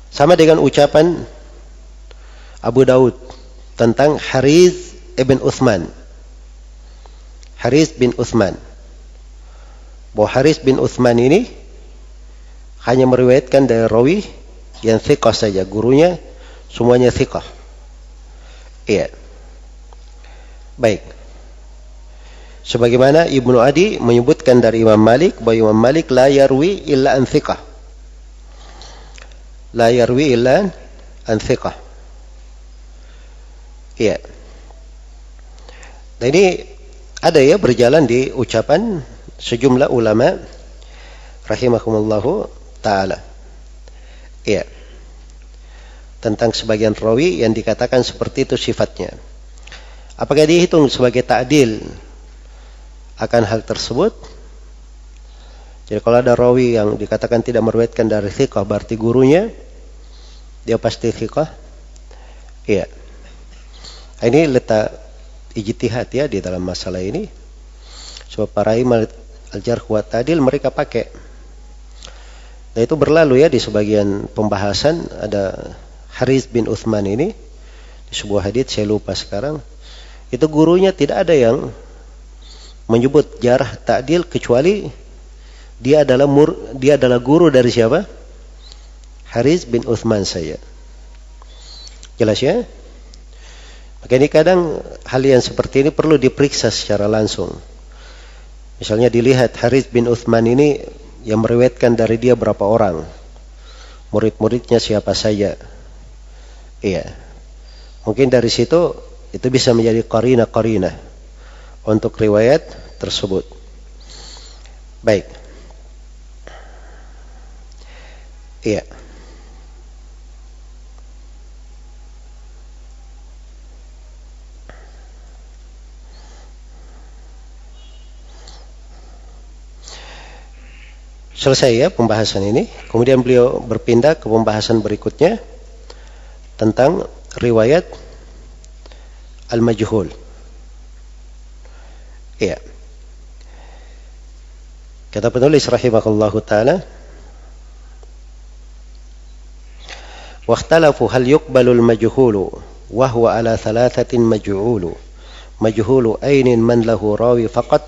Sama dengan ucapan Abu Daud tentang Hariz ibn Uthman. Hariz bin Uthman. Bahwa Hariz bin Uthman ini hanya meriwayatkan dari rawi yang thiqah saja. Gurunya semuanya thiqah. Iya. Baik. Sebagaimana Ibnu Adi menyebutkan dari Imam Malik bahwa Imam Malik la yarwi illa an thiqah. La yarwi illa an thiqah. Iya. Nah ini ada ya berjalan di ucapan sejumlah ulama rahimahumullahu ta'ala. Iya. Tentang sebagian rawi yang dikatakan seperti itu sifatnya. Apakah dihitung sebagai ta'dil akan hal tersebut? Jadi kalau ada rawi yang dikatakan tidak meriwayatkan dari thiqah, berarti gurunya dia pasti thiqah. Iya. Ini letak ijtihad ya di dalam masalah ini. Sebab para imam al-jarh wa ta'dil mereka pakai. Nah itu berlalu ya di sebagian pembahasan ada Haris bin Uthman ini di sebuah hadits saya lupa sekarang. Itu gurunya tidak ada yang menyebut jarh ta'dil kecuali dia adalah guru dari siapa? Haris bin Uthman saya. Jelas ya? Maka ini kadang hal yang seperti ini perlu diperiksa secara langsung. Misalnya dilihat Haris bin Uthman ini yang meriwayatkan dari dia berapa orang, murid-muridnya siapa saja. Iya, mungkin dari situ itu bisa menjadi qarina untuk riwayat tersebut. Baik. Iya. Selesai ya pembahasan ini. Kemudian beliau berpindah ke pembahasan berikutnya tentang riwayat al-majhul. Iya. Kata penulis rahimahullahu ta'ala, واختلفوا هل يقبل المجهول وهو على ثلاثة مجهول مجهول أين من له راوي فقط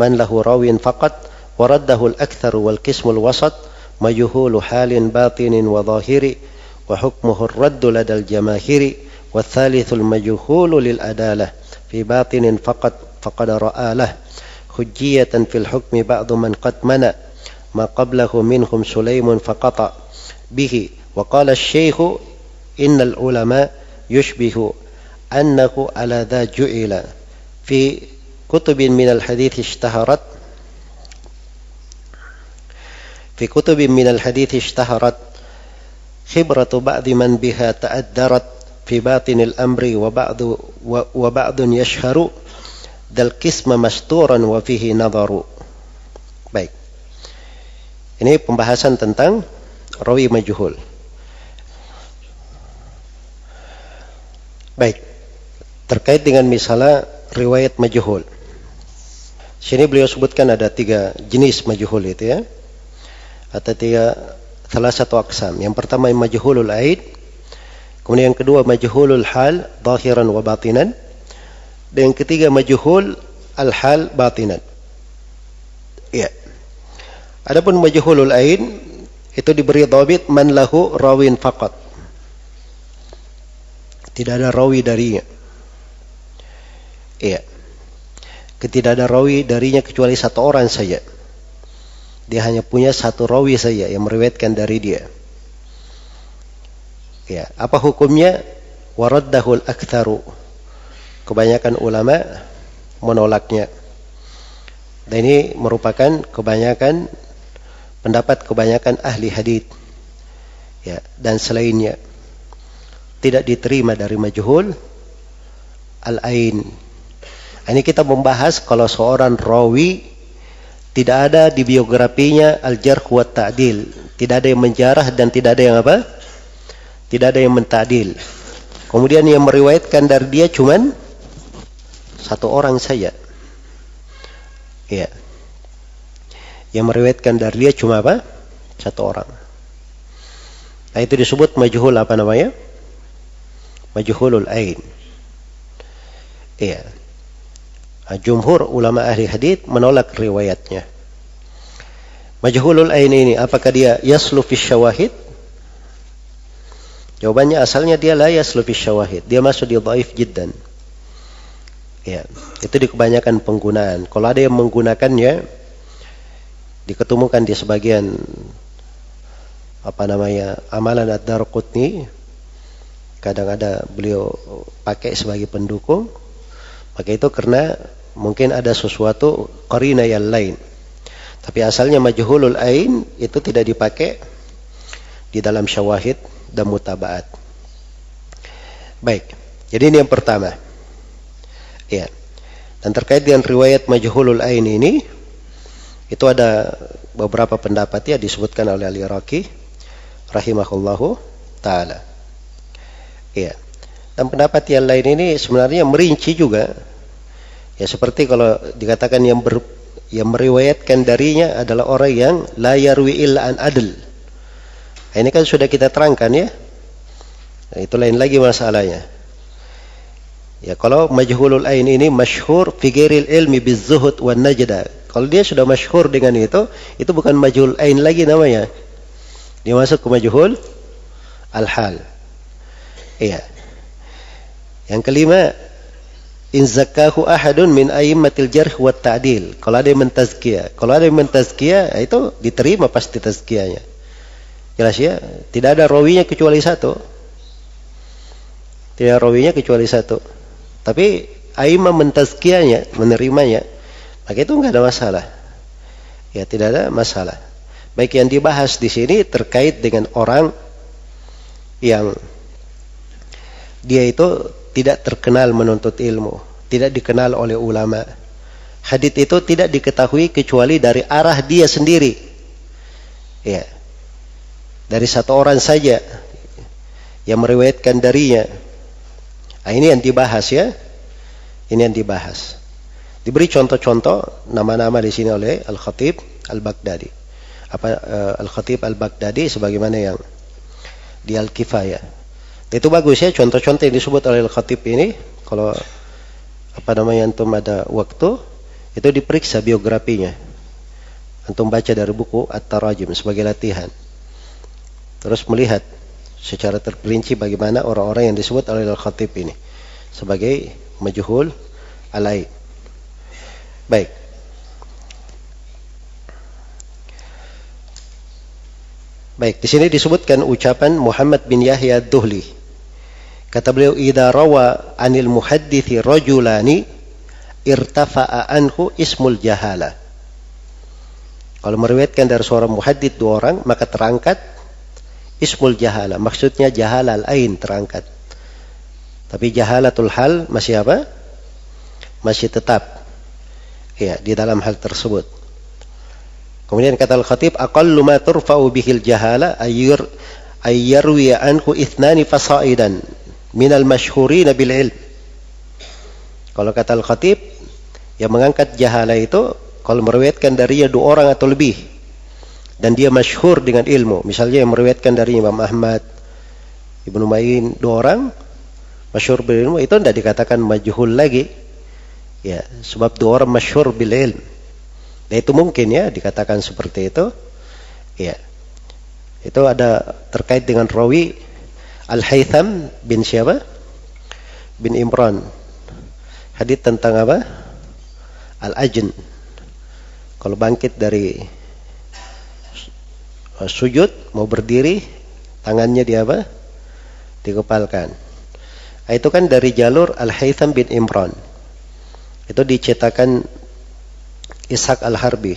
من له راوي فقط ورده الأكثر والقسم الوسط مجهول حال باطن وظاهر وحكمه الرد لدى الجماهير والثالث المجهول للأدالة في باطن فقط فقد رأى له حجية في الحكم بعض من قد منع ما قبله منهم سليم فقطع به وقال الشيخ إن العلماء يشبه أنه على ذا جعل في كتب من الحديث اشتهرت خبرة بعض من بها تأدرت في باطن الأمر وبعض يشهر ذا القسم مستورا وفيه نظر. Baik. Ini pembahasan tentang rawi majhul. Baik. Terkait dengan misalnya riwayat majhul. Sini beliau sebutkan ada 3 jenis majhul itu ya. Atau 3 salah satu aqsam. Yang pertama majhulul aid, kemudian yang kedua majhulul hal zahiran wa batinan, dan yang ketiga majhul al hal batinan. Ya. Adapun majhulul aid itu diberi dhabit man lahu rawin faqat. Tidak ada rawi darinya. Iya. Tidak ada rawi darinya kecuali 1 orang saja. Dia hanya punya 1 rawi saja yang meriwayatkan dari dia. Ya, apa hukumnya? Waraddahul aktsaru. Kebanyakan ulama menolaknya. Dan ini merupakan pendapat kebanyakan ahli hadits. Ya, dan selainnya tidak diterima dari majhul al-ain. Ini kita membahas kalau seorang rawi tidak ada di biografinya al-jarh wa ta'dil, tidak ada yang menjarah dan tidak ada yang apa? Tidak ada yang menta'dil. Kemudian yang meriwayatkan dari dia cuman 1 orang saja. Ya. Yang meriwayatkan dari dia cuma apa? 1 orang. Nah, itu disebut majhul apa namanya? Majhulul ain. Iya. Jumhur ulama ahli hadits menolak riwayatnya. Majhulul ain ini apakah dia yaslu fi syawahid? Jawabannya asalnya dia la yaslu fi syawahid. Dia masuk di dhaif jiddan. Ya, itu di kebanyakan penggunaan. Kalau ada yang menggunakannya diketemukan di sebagian amalan ad-Darqutni kadang ada beliau pakai sebagai pendukung, maka itu karena mungkin ada sesuatu qarina yang lain. Tapi asalnya majhulul ain itu tidak dipakai di dalam syawahid dan mutabaat. Baik, jadi ini yang pertama. Ya. Dan terkait dengan riwayat majhulul ain ini, itu ada beberapa pendapat ya, disebutkan oleh Al-Iraqi rahimahullahu ta'ala. Ya. Dan pendapat yang lain ini sebenarnya merinci juga. Ya, seperti kalau dikatakan yang meriwayatkan darinya adalah orang yang la yarwi illa an adl. Nah, ini kan sudah kita terangkan ya. Nah, itu lain lagi masalahnya. Ya, kalau majhulul ain ini masyhur fi ghairil ilmi bizuhud wan najda. Kalau dia sudah masyhur dengan itu bukan majhul ain lagi namanya. Dia masuk ke majhul al-hal. Iya. Yang kelima, in zakahu ahadun min aimmatil jarh wa ta'dil. Kalau ada yang mentazkiyah. Kalau ada yang mentazkiyah, itu diterima pasti tazkiyahnya. Jelas ya? Tidak ada rawinya kecuali satu. Tidak ada rawinya kecuali satu. Tapi aimah mentazkiyahnya, menerimanya, maka itu enggak ada masalah. Ya, tidak ada masalah. Baik, yang dibahas di sini terkait dengan orang yang dia itu tidak terkenal menuntut ilmu, tidak dikenal oleh ulama. Hadits itu tidak diketahui kecuali dari arah dia sendiri. Ya. Dari satu orang saja yang meriwayatkan darinya. Nah, ini yang dibahas ya. Ini yang dibahas. Diberi contoh-contoh nama-nama di sini oleh Al-Khatib Al-Baghdadi. Al-Khatib Al-Baghdadi sebagaimana yang di Al-Kifayah. Itu bagus ya, contoh-contoh yang disebut oleh Al-Khatib ini. Kalau antum ada waktu, itu diperiksa biografinya. Antum baca dari buku At-Tarajim sebagai latihan. Terus melihat secara terperinci bagaimana orang-orang yang disebut oleh Al-Khatib ini sebagai majhul alai. Baik. Baik, di sini disebutkan ucapan Muhammad bin Yahya Ad-Duhli. Kata beliau, "Idza rawa 'anil muhaddithi rajulani irtafa'a anhu ismul jahala." Kalau meriwayatkan dari seorang muhaddits dua orang, maka terangkat ismul jahala. Maksudnya jahalal ain terangkat. Tapi jahalatul hal masih apa? Masih tetap. Ya, di dalam hal tersebut. Kemudian kata Al-Khatib, aqallu ma turfa'u bihil jahala ayyarwi anhu ithnani fasaidan minal masyhurina bil ilm. Kalau kata Al-Khatib, yang mengangkat jahala itu kalau meriwayatkan darinya dua orang atau lebih dan dia masyhur dengan ilmu. Misalnya yang meriwayatkan dari Imam Ahmad, Ibnu Ma'in, dua orang masyhur bil ilmu, itu tidak dikatakan majhul lagi. Ya, sebab dua orang masyhur bil ilm. Nah, itu mungkin ya dikatakan seperti itu. Ya. Itu ada terkait dengan rawi Al-Haytham bin siapa? Bin Imran. Hadits tentang apa? Al-Ajn. Kalau bangkit dari sujud mau berdiri, tangannya di apa? Dikepalkan. Itu kan dari jalur Al-Haytham bin Imran. Itu dicetakan Ishaq Al-Harbi.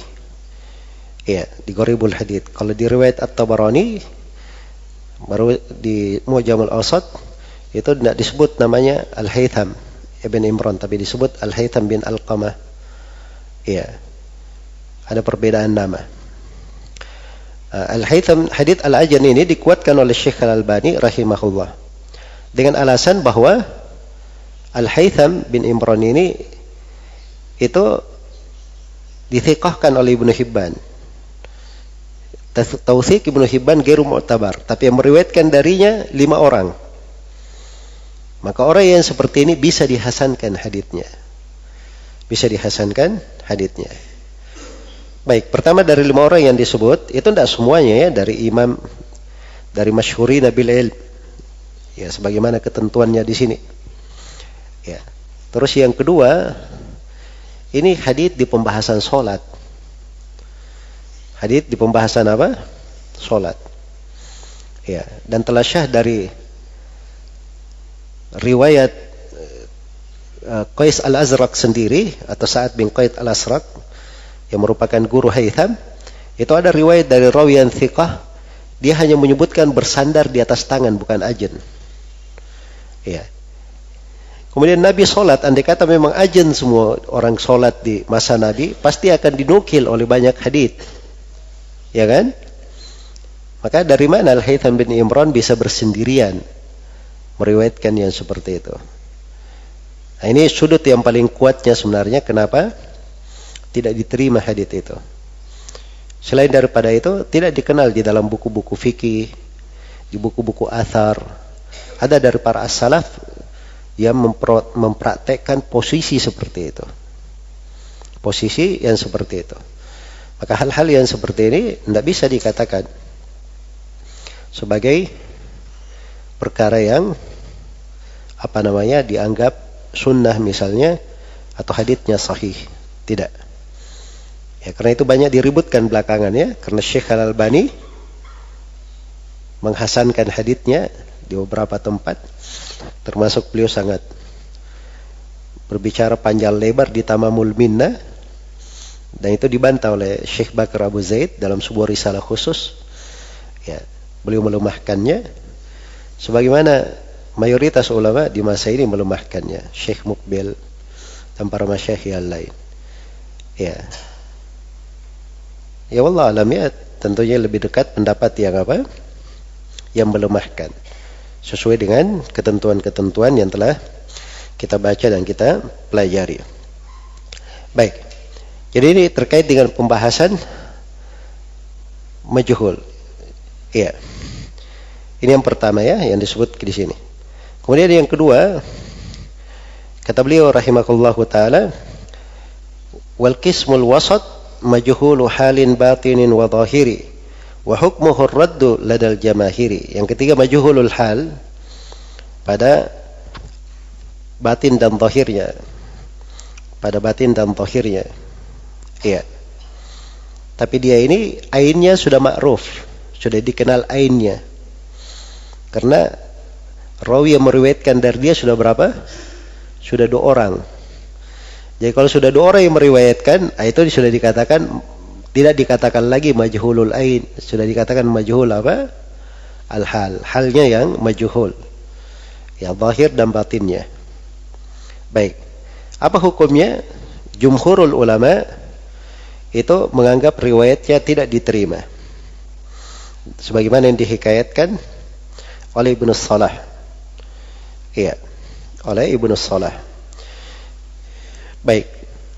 Ya, di Gharibul Hadits. Kalau di riwayat At-Tabarani baru di Mu'jamul Awsat itu tidak disebut namanya Al-Haytham ibn Imran, tapi disebut Al-Haytham bin Alqamah. Ya. Ada perbedaan nama. Al-Haytham hadits Al-Ajn ini dikuatkan oleh Syekh Al-Albani rahimahullah dengan alasan bahwa Al-Haytham bin Imran ini itu dithiqahkan oleh Ibnu Hibban. Tautsik Ibnu Hibban ghairu mu'tabar, tapi yang meriwayatkan darinya 5 orang. Maka orang yang seperti ini bisa dihasankan haditsnya. Bisa dihasankan haditsnya. Baik, pertama dari 5 orang yang disebut, itu tidak semuanya ya dari imam, dari masyhurina bil ilm. Ya, sebagaimana ketentuannya di sini. Ya. Terus yang kedua, ini hadits di pembahasan sholat. Hadits di pembahasan apa? Sholat. Ya, dan telah syah dari riwayat Qais al-Azraq sendiri atau Sa'ad bin Qais al-Azraq yang merupakan guru Haytham, itu ada riwayat dari rawi yang thiqah, dia hanya menyebutkan bersandar di atas tangan, bukan ajen. Ya. Kemudian Nabi sholat, andai kata memang ajen semua orang sholat di masa Nabi, pasti akan dinukil oleh banyak hadits, ya kan? Maka dari mana Al-Haytham bin Imran bisa bersendirian meriwayatkan yang seperti itu? Nah, ini sudut yang paling kuatnya sebenarnya kenapa tidak diterima hadits itu. Selain daripada itu, tidak dikenal di dalam buku-buku fikih, di buku-buku athar. Ada dari para as-salaf yang mempraktekkan posisi seperti itu. Posisi yang seperti itu. Maka hal-hal yang seperti ini tidak bisa dikatakan sebagai perkara yang dianggap sunnah misalnya atau haditsnya sahih. Tidak. Ya, karena itu banyak diributkan belakangan ya, karena Syekh Al-Albani menghasankan haditsnya di beberapa tempat, termasuk beliau sangat berbicara panjang lebar di Tamamul Minnah, dan itu dibantah oleh Syekh Bakar Abu Zaid dalam sebuah risalah khusus. Ya, beliau melemahkannya sebagaimana mayoritas ulama di masa ini melemahkannya, Syekh Mukbil dan para masyayikh yang lain. Ya. Ya wallah alam ya, tentunya lebih dekat pendapat yang yang melemahkan sesuai dengan ketentuan-ketentuan yang telah kita baca dan kita pelajari. Baik. Jadi ini terkait dengan pembahasan majhul. Iya. Ini yang pertama ya yang disebut di sini. Kemudian yang kedua, kata beliau rahimahullahu taala, wal qismul wasat majhulu halin batinin wa zahiri wa hukmuhu ar-raddu ladal jamahiri. Yang ketiga majhulul hal, pada batin dan zahirnya. Pada batin dan zahirnya. Iya. Tapi dia ini ainnya sudah ma'ruf, sudah dikenal ainnya. Karena rawi yang meriwayatkan dari dia sudah berapa? Sudah 2 orang. Jadi kalau sudah 2 orang yang meriwayatkan, itu sudah dikatakan, tidak dikatakan lagi majhulul ain, sudah dikatakan majhul al-hal, halnya yang majhul, ya zahir dan batinnya. Baik, apa hukumnya? Jumhurul ulama itu menganggap riwayatnya tidak diterima, sebagaimana yang dihikayatkan oleh Ibnu Salah. Iya, oleh Ibnu Salah. Baik,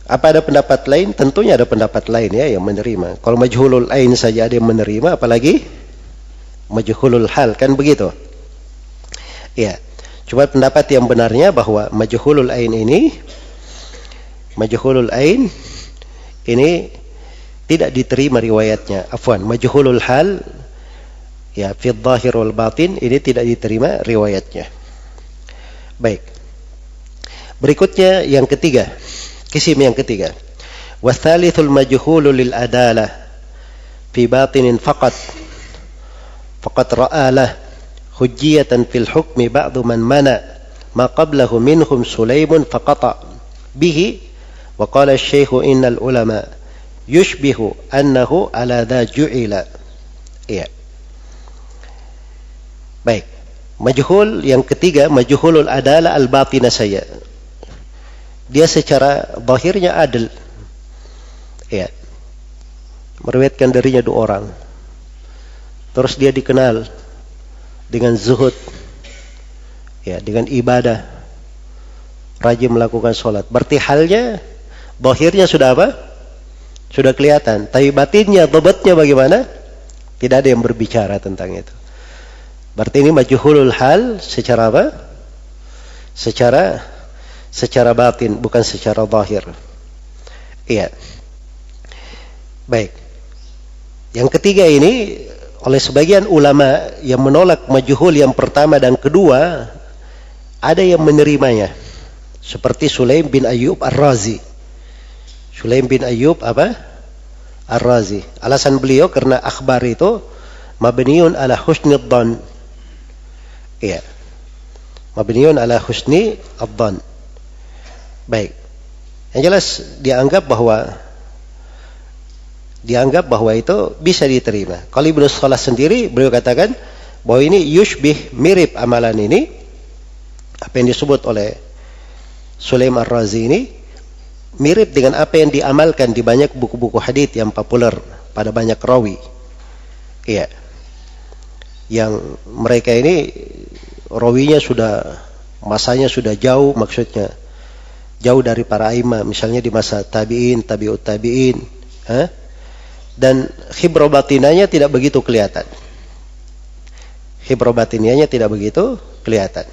apa ada pendapat lain? Tentunya ada pendapat lain ya yang menerima. Kalau majhulul ain saja ada yang menerima, apalagi majhulul hal, kan begitu? Ya, cuma pendapat yang benarnya bahwa majhulul ain ini tidak diterima riwayatnya. Afwan, majhulul hal ya fi dhahir wal batin ini tidak diterima riwayatnya. Baik. Berikutnya yang ketiga. Kisim yang ketiga, wasalithul majhulu lil adalah fi batinin faqat ra'alah hujjiyatan fil hukmi ba'du man mana ma qablahu minhum Sulaimun faqata bihi wa qala asy-syekh innal ulama yushbihu annahu ala dha ju'ila. Iya. Baik, majhul yang ketiga, majhulul adalah al-batina saya. Dia secara zahirnya adil, ya, meriwayatkan darinya 2 orang. Terus dia dikenal dengan zuhud, ya, dengan ibadah, rajin melakukan sholat. Berarti halnya, zahirnya sudah apa? Sudah kelihatan. Tapi batinnya, dhabatnya bagaimana? Tidak ada yang berbicara tentang itu. Berarti ini majhulul hal secara apa? Secara batin, bukan secara zahir. Iya. Baik. Yang ketiga ini, oleh sebagian ulama yang menolak majhul yang pertama dan kedua, ada yang menerimanya. Seperti Sulaim bin Ayyub Ar-Razi. Sulaim bin Ayyub Ar-Razi. Alasan beliau karena akhbar itu mabniun ala husnid dhan. Iya. Mabniun ala husni adh-dhann. Baik. Yang jelas dianggap bahwa itu bisa diterima. Kalau Ibnu Shalah sendiri beliau katakan bahwa ini yushbih, mirip amalan ini apa yang disebut oleh Sulaim Ar-Razi ini mirip dengan apa yang diamalkan di banyak buku-buku hadits yang populer pada banyak rawi. Iya. Yang mereka ini rawinya masanya sudah jauh, maksudnya jauh dari para imam, misalnya di masa tabi'in, tabi'ut tabi'in, dan khibrah batinanya tidak begitu kelihatan. Khibrah batinanya tidak begitu kelihatan.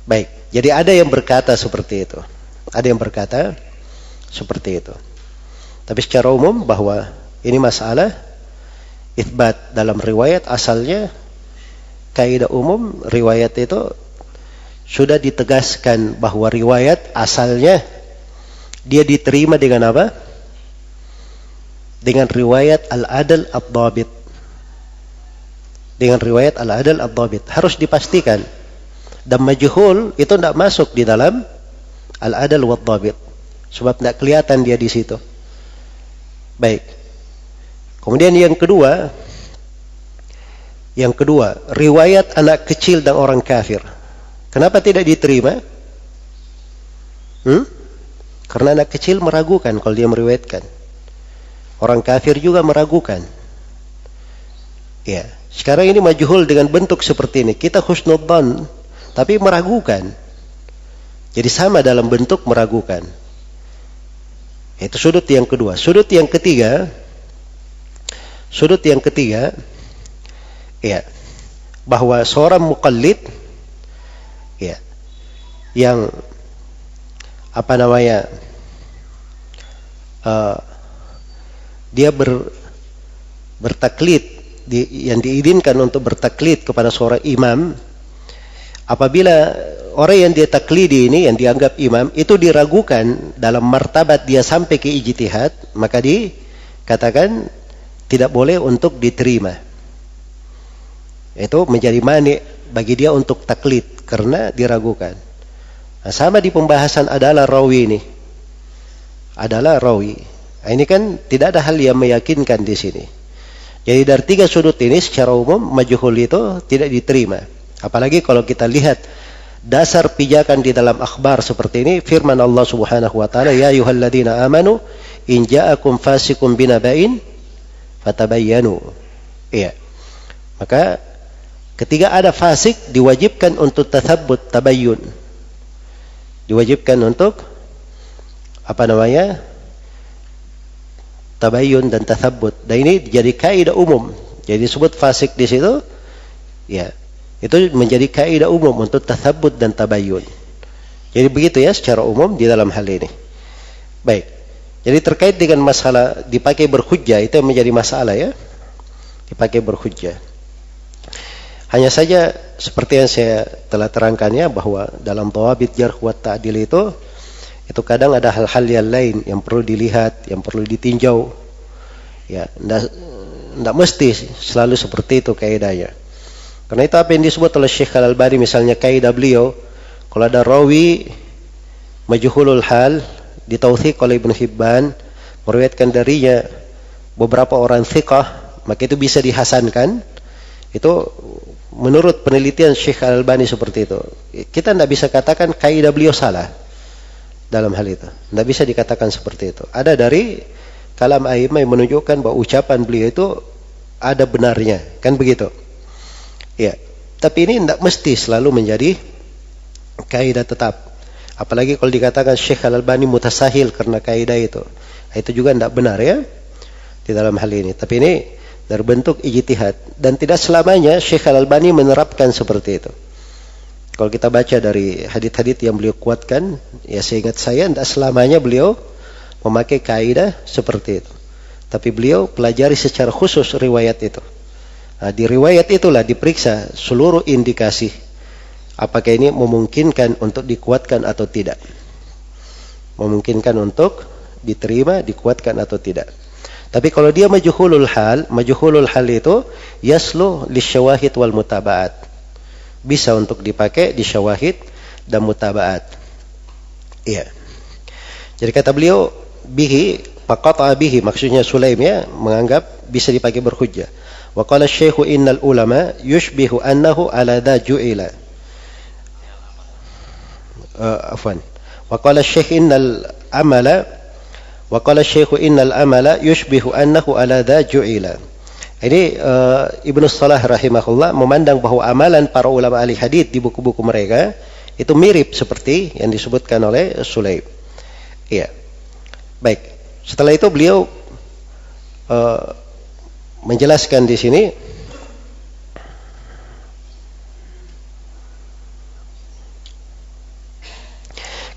Baik, jadi ada yang berkata seperti itu. Ada yang berkata seperti itu. Tapi secara umum bahwa ini masalah itsbat dalam riwayat, asalnya kaidah umum riwayat itu sudah ditegaskan bahwa riwayat asalnya dia diterima dengan apa? Dengan riwayat al-adl ad-dhabit. Dengan riwayat al-adl ad-dhabit harus dipastikan. Dan majhul itu tidak masuk di dalam al-adl wad-dhabit, sebab tidak kelihatan dia di situ. Baik. Kemudian yang kedua, riwayat anak kecil dan orang kafir. Kenapa tidak diterima? Karena anak kecil meragukan kalau dia meriwayatkan. Orang kafir juga meragukan. Ya, sekarang ini majhul dengan bentuk seperti ini. Kita husnudzan, tapi meragukan. Jadi sama dalam bentuk meragukan. Itu sudut yang kedua. Sudut yang ketiga, ya, bahwa seorang muqallid, ya, yang dia bertaklid, yang diizinkan untuk bertaklid kepada seorang imam, apabila orang yang dia taklidi ini, yang dianggap imam, itu diragukan dalam martabat dia sampai ke ijtihad, maka dikatakan tidak boleh untuk diterima. Itu menjadi mani bagi dia untuk taklid karena diragukan. Nah, sama di pembahasan adalah rawi ini. Adalah rawi. Nah, ini kan tidak ada hal yang meyakinkan di sini. Jadi dari tiga sudut ini secara umum majhul itu tidak diterima. Apalagi kalau kita lihat dasar pijakan di dalam akhbar seperti ini, firman Allah Subhanahu wa taala, ya ayyuhalladzina amanu in ja'akum fasiqun binaba'in fatabayyanu. Iya. Maka ketika ada fasik diwajibkan untuk tathabbut, tabayyun. Diwajibkan untuk tabayyun dan tathabbut. Dan ini jadi kaidah umum. Jadi disebut fasik di situ, ya. Itu menjadi kaidah umum untuk tathabbut dan tabayyun. Jadi begitu ya secara umum di dalam hal ini. Baik. Jadi terkait dengan masalah dipakai berhujjah, itu yang menjadi masalah ya. Dipakai berhujjah. Hanya saja seperti yang saya telah terangkannya bahwa dalam dhawabit jarh wa ta'dil itu kadang ada hal-hal yang lain yang perlu dilihat, yang perlu ditinjau. Ya, tidak mesti selalu seperti itu kaidahnya. Karena itu apa yang disebut oleh Syekh Al-Albani, misalnya kaidah beliau, kalau ada rawi majhulul hal ditautsik oleh Ibnu Hibban, meriwayatkan darinya beberapa orang thiqah, maka itu bisa dihasankan. Itu menurut penelitian Syekh Al-Albani seperti itu. Kita tidak bisa katakan kaidah beliau salah dalam hal itu. Tidak bisa dikatakan seperti itu. Ada dari kalam a'imah yang menunjukkan bahwa ucapan beliau itu ada benarnya. Kan begitu? Ya. Tapi ini tidak mesti selalu menjadi kaidah tetap. Apalagi kalau dikatakan Syekh Al-Albani mutasahil karena kaidah itu. Itu juga tidak benar ya di dalam hal ini. Tapi ini dari bentuk ijtihad. Dan tidak selamanya Syekh Al-Albani menerapkan seperti itu. Kalau kita baca dari hadits-hadits yang beliau kuatkan, ya seingat saya tidak selamanya beliau memakai kaidah seperti itu. Tapi beliau pelajari secara khusus riwayat itu. Nah, di riwayat itulah diperiksa seluruh indikasi. Apakah ini memungkinkan untuk dikuatkan atau tidak. Memungkinkan untuk diterima, dikuatkan atau tidak. Tapi kalau dia majhulul hal itu yasluh lisyawahid wal mutaba'at. bisa untuk dipakai di syawahid dan mutabaat. Iya. Jadi kata beliau bihi faqata bihi, maksudnya Sulaim ya, menganggap bisa dipakai berhujjah. Wa qala asy-syaikhu innal ulama yushbihu annahu ala dha ju'ila. Afwan. Wa qala asy-syaikh innal amala yushbihu annahu ala dha ju'ila. Ini Ibnu Salah rahimahullah memandang bahwa amalan para ulama ahli hadits di buku-buku mereka itu mirip seperti yang disebutkan oleh Sulaim. Iya. Baik. Setelah itu beliau menjelaskan di sini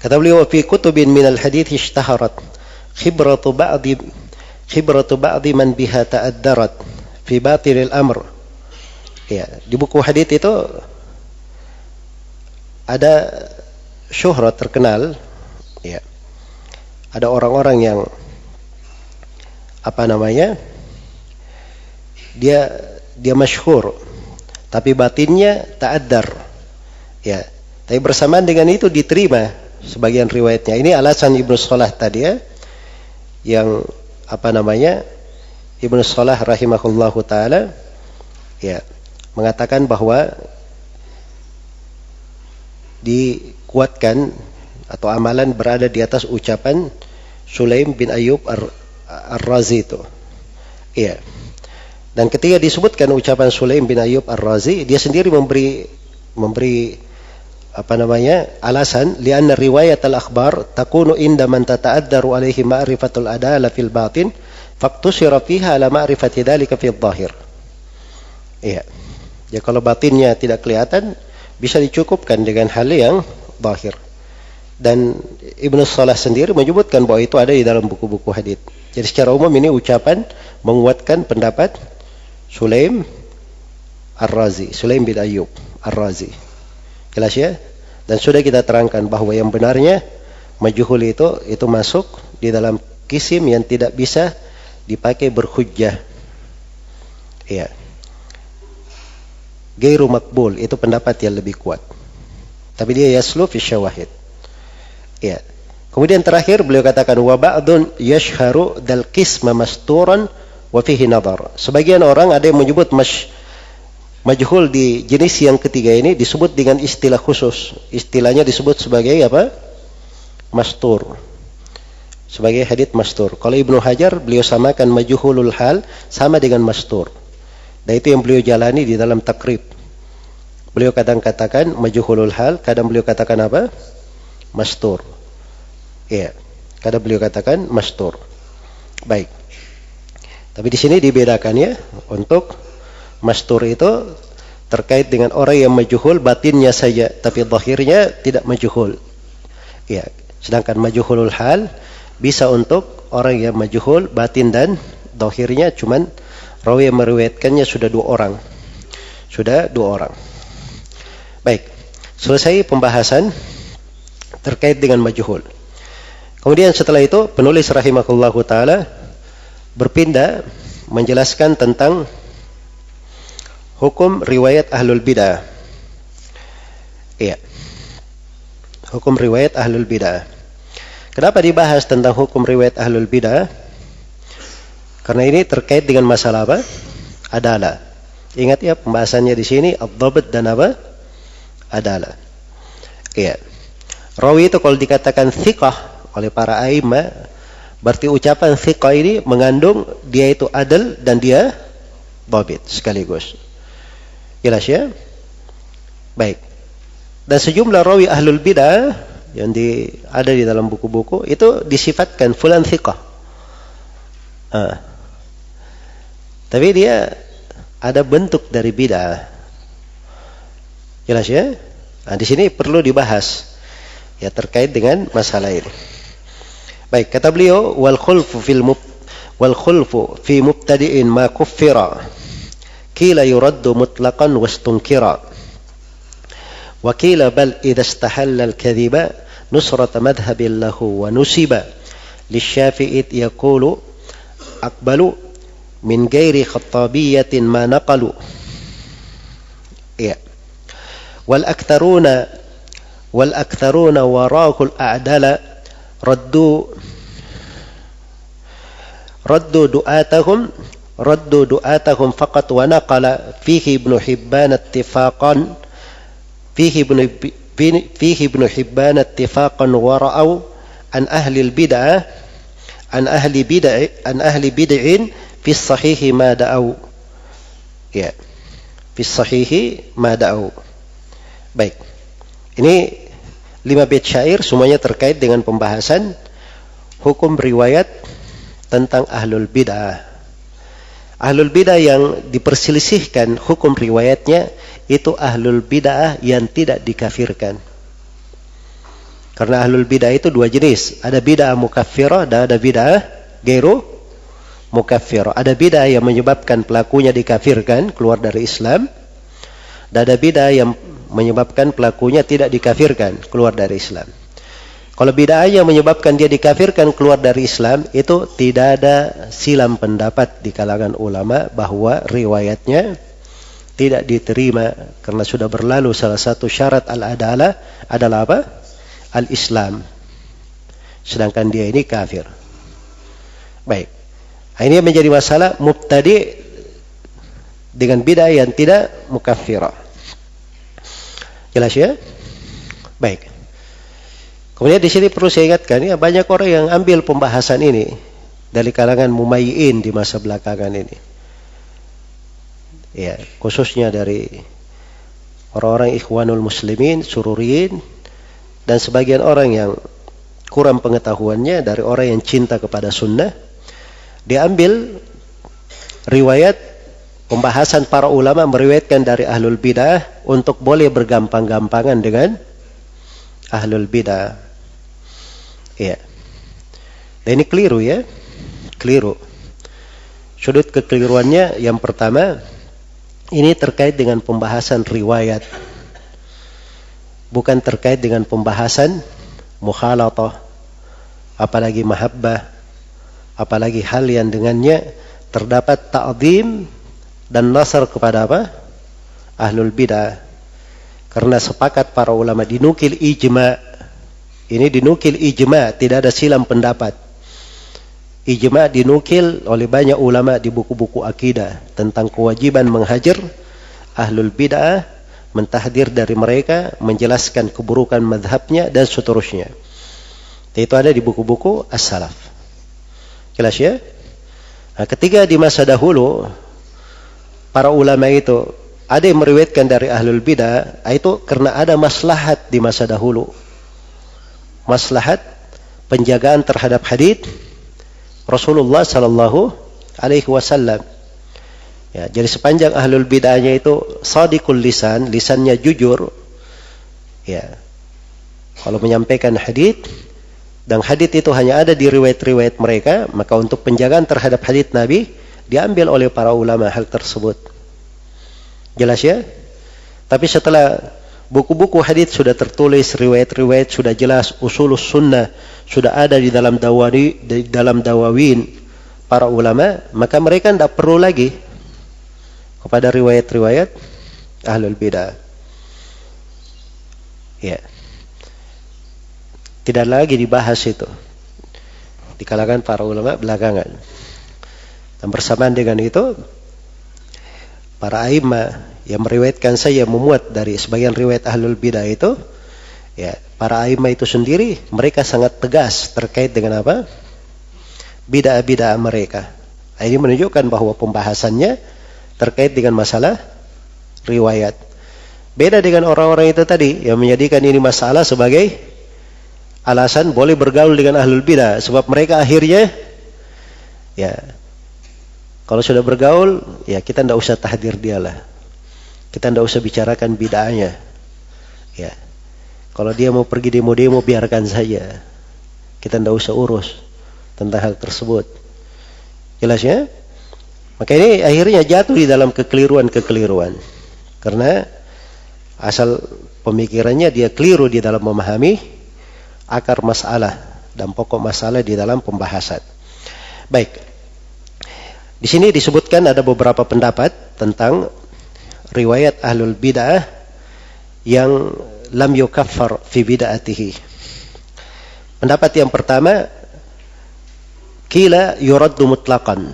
kata beliau fi kutubin minal hadits ishtaharat khibratu ba'di man biha ta'addarat fi batilil amr. Ya, di buku hadits itu ada syuhrat terkenal, ya. Ada orang-orang yang dia masyhur tapi batinnya ta'addar. Ya. Tapi bersamaan dengan itu diterima sebagian riwayatnya. Ini alasan Ibnu Salah tadi ya, yang Ibnu Salah rahimahullahu taala ya mengatakan bahwa dikuatkan atau amalan berada di atas ucapan Sulaim bin Ayyub Ar-Razi itu. Iya. Dan ketika disebutkan ucapan Sulaim bin Ayyub Ar-Razi, dia sendiri memberi alasan li'anna riwayat al-akhbar takunu inda man tata'addaru alaihi ma'rifatul adala fil batin faqtusira fiha ala ma'rifati dzalika fil zahir. Iya. Ya kalau batinnya tidak kelihatan bisa dicukupkan dengan hal yang zahir. Dan Ibnu Salah sendiri menyebutkan bahwa itu ada di dalam buku-buku hadits. Jadi secara umum ini ucapan menguatkan pendapat Sulaim bin Ayyub Ar-Razi. Jelas ya? Dan sudah kita terangkan bahwa yang benarnya majhul itu masuk di dalam kisim yang tidak bisa dipakai berhujjah. Iya. Gairu makbul itu pendapat yang lebih kuat. Tapi dia yaslu fi syawahid. Ya. Kemudian terakhir beliau katakan wa ba'dun yashharu dal qisma masturan wa fihi nadhar. Sebagian orang ada yang menyebut majhul di jenis yang ketiga ini disebut dengan istilah khusus. Istilahnya disebut sebagai apa? Mastur. Sebagai hadits mastur. Kalau Ibnu Hajar beliau samakan majhulul hal sama dengan mastur. Dan itu yang beliau jalani di dalam takrib. Beliau kadang katakan majhulul hal, kadang beliau katakan apa? Mastur. Iya, kadang beliau katakan mastur. Baik. Tapi di sini dibedakan ya, untuk mastur itu terkait dengan orang yang majhul batinnya saja, tapi zahirnya tidak majhul. Iya, sedangkan majhulul hal bisa untuk orang yang majhul batin dan zahirnya cuman rawi yang meriwayatkannya sudah dua orang. Baik, selesai pembahasan terkait dengan majhul. Kemudian setelah itu penulis rahimahullahu taala berpindah menjelaskan tentang hukum riwayat ahlul bidah. Iya. Hukum riwayat ahlul bidah. Kenapa dibahas tentang hukum riwayat ahlul bidah? Karena ini terkait dengan masalah apa? Adalah. Ingat ya pembahasannya di sini ad-dhabt dan apa? Adalah. Iya. Rawi itu kalau dikatakan thiqah oleh para a'immah, berarti ucapan thiqah ini mengandung dia itu adil dan dia dhabit sekaligus. Jelas ya? Baik. Dan sejumlah rawi ahlul bidah yang ada di dalam buku-buku itu disifatkan fulan thiqah. Tapi dia ada bentuk dari bidah. Jelas ya? Nah, di sini perlu dibahas ya terkait dengan masalah ini. Baik, kata beliau wal khulfu fi mubtadi'in ma kuffira qila yuraddu mutlaqan wastunkira wa qila bal idza istahalla al-kadhiba nusrata madhhabin lahu wa nusiba lisyafi'i yaqulu aqbalu min ghairi khattabiyatin ma naqalu. Ya. wal aktharuna wara'ul a'dala raddu du'atahum faqat wa naqala fihi ibnu hibban ittifaqan wa ra'aw an ahli bid'in fi sahihi ma da'aw. Ya, fi sahihi ma da'aw. Baik. Ini 5 bait syair semuanya terkait dengan pembahasan hukum riwayat tentang ahlul bid'ah. Ahlul bid'ah yang diperselisihkan hukum riwayatnya itu ahlul bid'ah yang tidak dikafirkan. Karena ahlul bid'ah itu 2 jenis. Ada bid'ah mukaffirah dan ada bid'ah ghairu mukaffirah. Ada bid'ah yang menyebabkan pelakunya dikafirkan, keluar dari Islam. Dan ada bid'ah yang menyebabkan pelakunya tidak dikafirkan, keluar dari Islam. Kalau bid'ah yang menyebabkan dia dikafirkan, keluar dari Islam, itu tidak ada silam pendapat di kalangan ulama bahwa riwayatnya tidak diterima karena sudah berlalu salah satu syarat al-adalah adalah apa? Al-Islam. Sedangkan dia ini kafir. Baik. Ini menjadi masalah mubtadi dengan bid'ah yang tidak mukaffirah. Jelas ya? Baik. Kemudian di sini perlu saya ingatkan, ya, banyak orang yang ambil pembahasan ini dari kalangan mumayyi'in di masa belakangan ini. Ya, khususnya dari orang-orang ikhwanul muslimin, sururiyin, dan sebagian orang yang kurang pengetahuannya dari orang yang cinta kepada sunnah, diambil riwayat pembahasan para ulama meriwayatkan dari ahlul bidah untuk boleh bergampang-gampangan dengan ahlul bidah. Ya. Dan ini keliru ya. Keliru. Sudut kekeliruannya yang pertama, ini terkait dengan pembahasan riwayat. Bukan terkait dengan pembahasan mukhalatah, apalagi mahabbah, apalagi hal yang dengannya terdapat ta'zim dan nasar kepada apa? Ahlul bidah. Karena sepakat para ulama, dinukil ijma'. Ini dinukil ijma', tidak ada silam pendapat. Ijma' dinukil oleh banyak ulama di buku-buku akidah tentang kewajiban menghajar ahlul bid'ah, mentahdir dari mereka, menjelaskan keburukan madhabnya dan seterusnya. Itu ada di buku-buku as-salaf. Jelas ya? Nah, ketika di masa dahulu para ulama itu ada yang meriwayatkan dari ahlul bidah, itu karena ada maslahat di masa dahulu. Maslahat penjagaan terhadap hadits Rasulullah sallallahu alaihi wasallam. Ya, jadi sepanjang ahlul bid'ahnya itu shadiqul lisan, lisannya jujur, ya, kalau menyampaikan hadits dan hadits itu hanya ada di riwayat-riwayat mereka, maka untuk penjagaan terhadap hadits Nabi diambil oleh para ulama hal tersebut. Jelas ya? Tapi setelah buku-buku hadits sudah tertulis, riwayat-riwayat sudah jelas, usulus sunnah sudah ada di dalam dawawin para ulama, maka mereka tidak perlu lagi kepada riwayat-riwayat ahlul bidah. Ya. Tidak lagi dibahas itu di kalangan para ulama belakangan. Dan bersamaan dengan itu, para a'immah yang meriwayatkan saya memuat dari sebagian riwayat ahlul bidah itu, ya, para a'immah itu sendiri mereka sangat tegas terkait dengan apa? Bidah-bidah mereka. Ini menunjukkan bahwa pembahasannya terkait dengan masalah riwayat. Beda dengan orang-orang itu tadi yang menjadikan ini masalah sebagai alasan boleh bergaul dengan ahlul bidah, sebab mereka akhirnya, ya, kalau sudah bergaul, ya kita tidak usah tahdir dialah. Kita tidak usah bicarakan bid'ahnya. Ya. Kalau dia mau pergi demo-demo, biarkan saja. Kita tidak usah urus tentang hal tersebut. Jelas ya? Maka ini akhirnya jatuh di dalam kekeliruan-kekeliruan. Karena asal pemikirannya dia keliru di dalam memahami akar masalah dan pokok masalah di dalam pembahasan. Baik. Di sini disebutkan ada beberapa pendapat tentang riwayat ahlul bid'ah yang lam yukaffar fi bid'atihi. Pendapat yang pertama, qila yuraddu mutlaqan.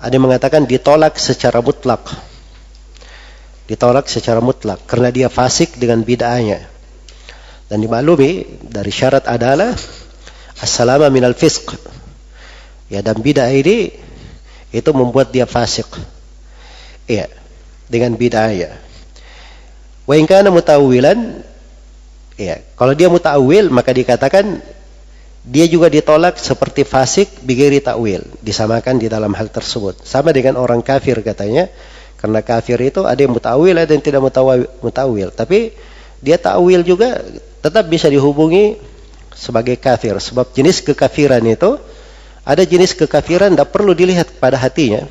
Ada yang mengatakan ditolak secara mutlak. Ditolak secara mutlak karena dia fasik dengan bid'ahnya. Dan dimaklumi dari syarat adalah as-salama minal fisq. Ya, dan bid'ah ini itu membuat dia fasik. Iya, dengan bid'ahnya. Wa in kana muta'awwilan, ya, kalau dia muta'awwil maka dikatakan dia juga ditolak seperti fasik bighairi ta'wil, disamakan di dalam hal tersebut. Sama dengan orang kafir katanya, karena kafir itu ada yang muta'awwil, ada yang tidak muta'awwil. Tapi dia ta'wil juga tetap bisa dihubungi sebagai kafir. Sebab jenis kekafiran itu, ada jenis kekafiran tidak perlu dilihat pada hatinya,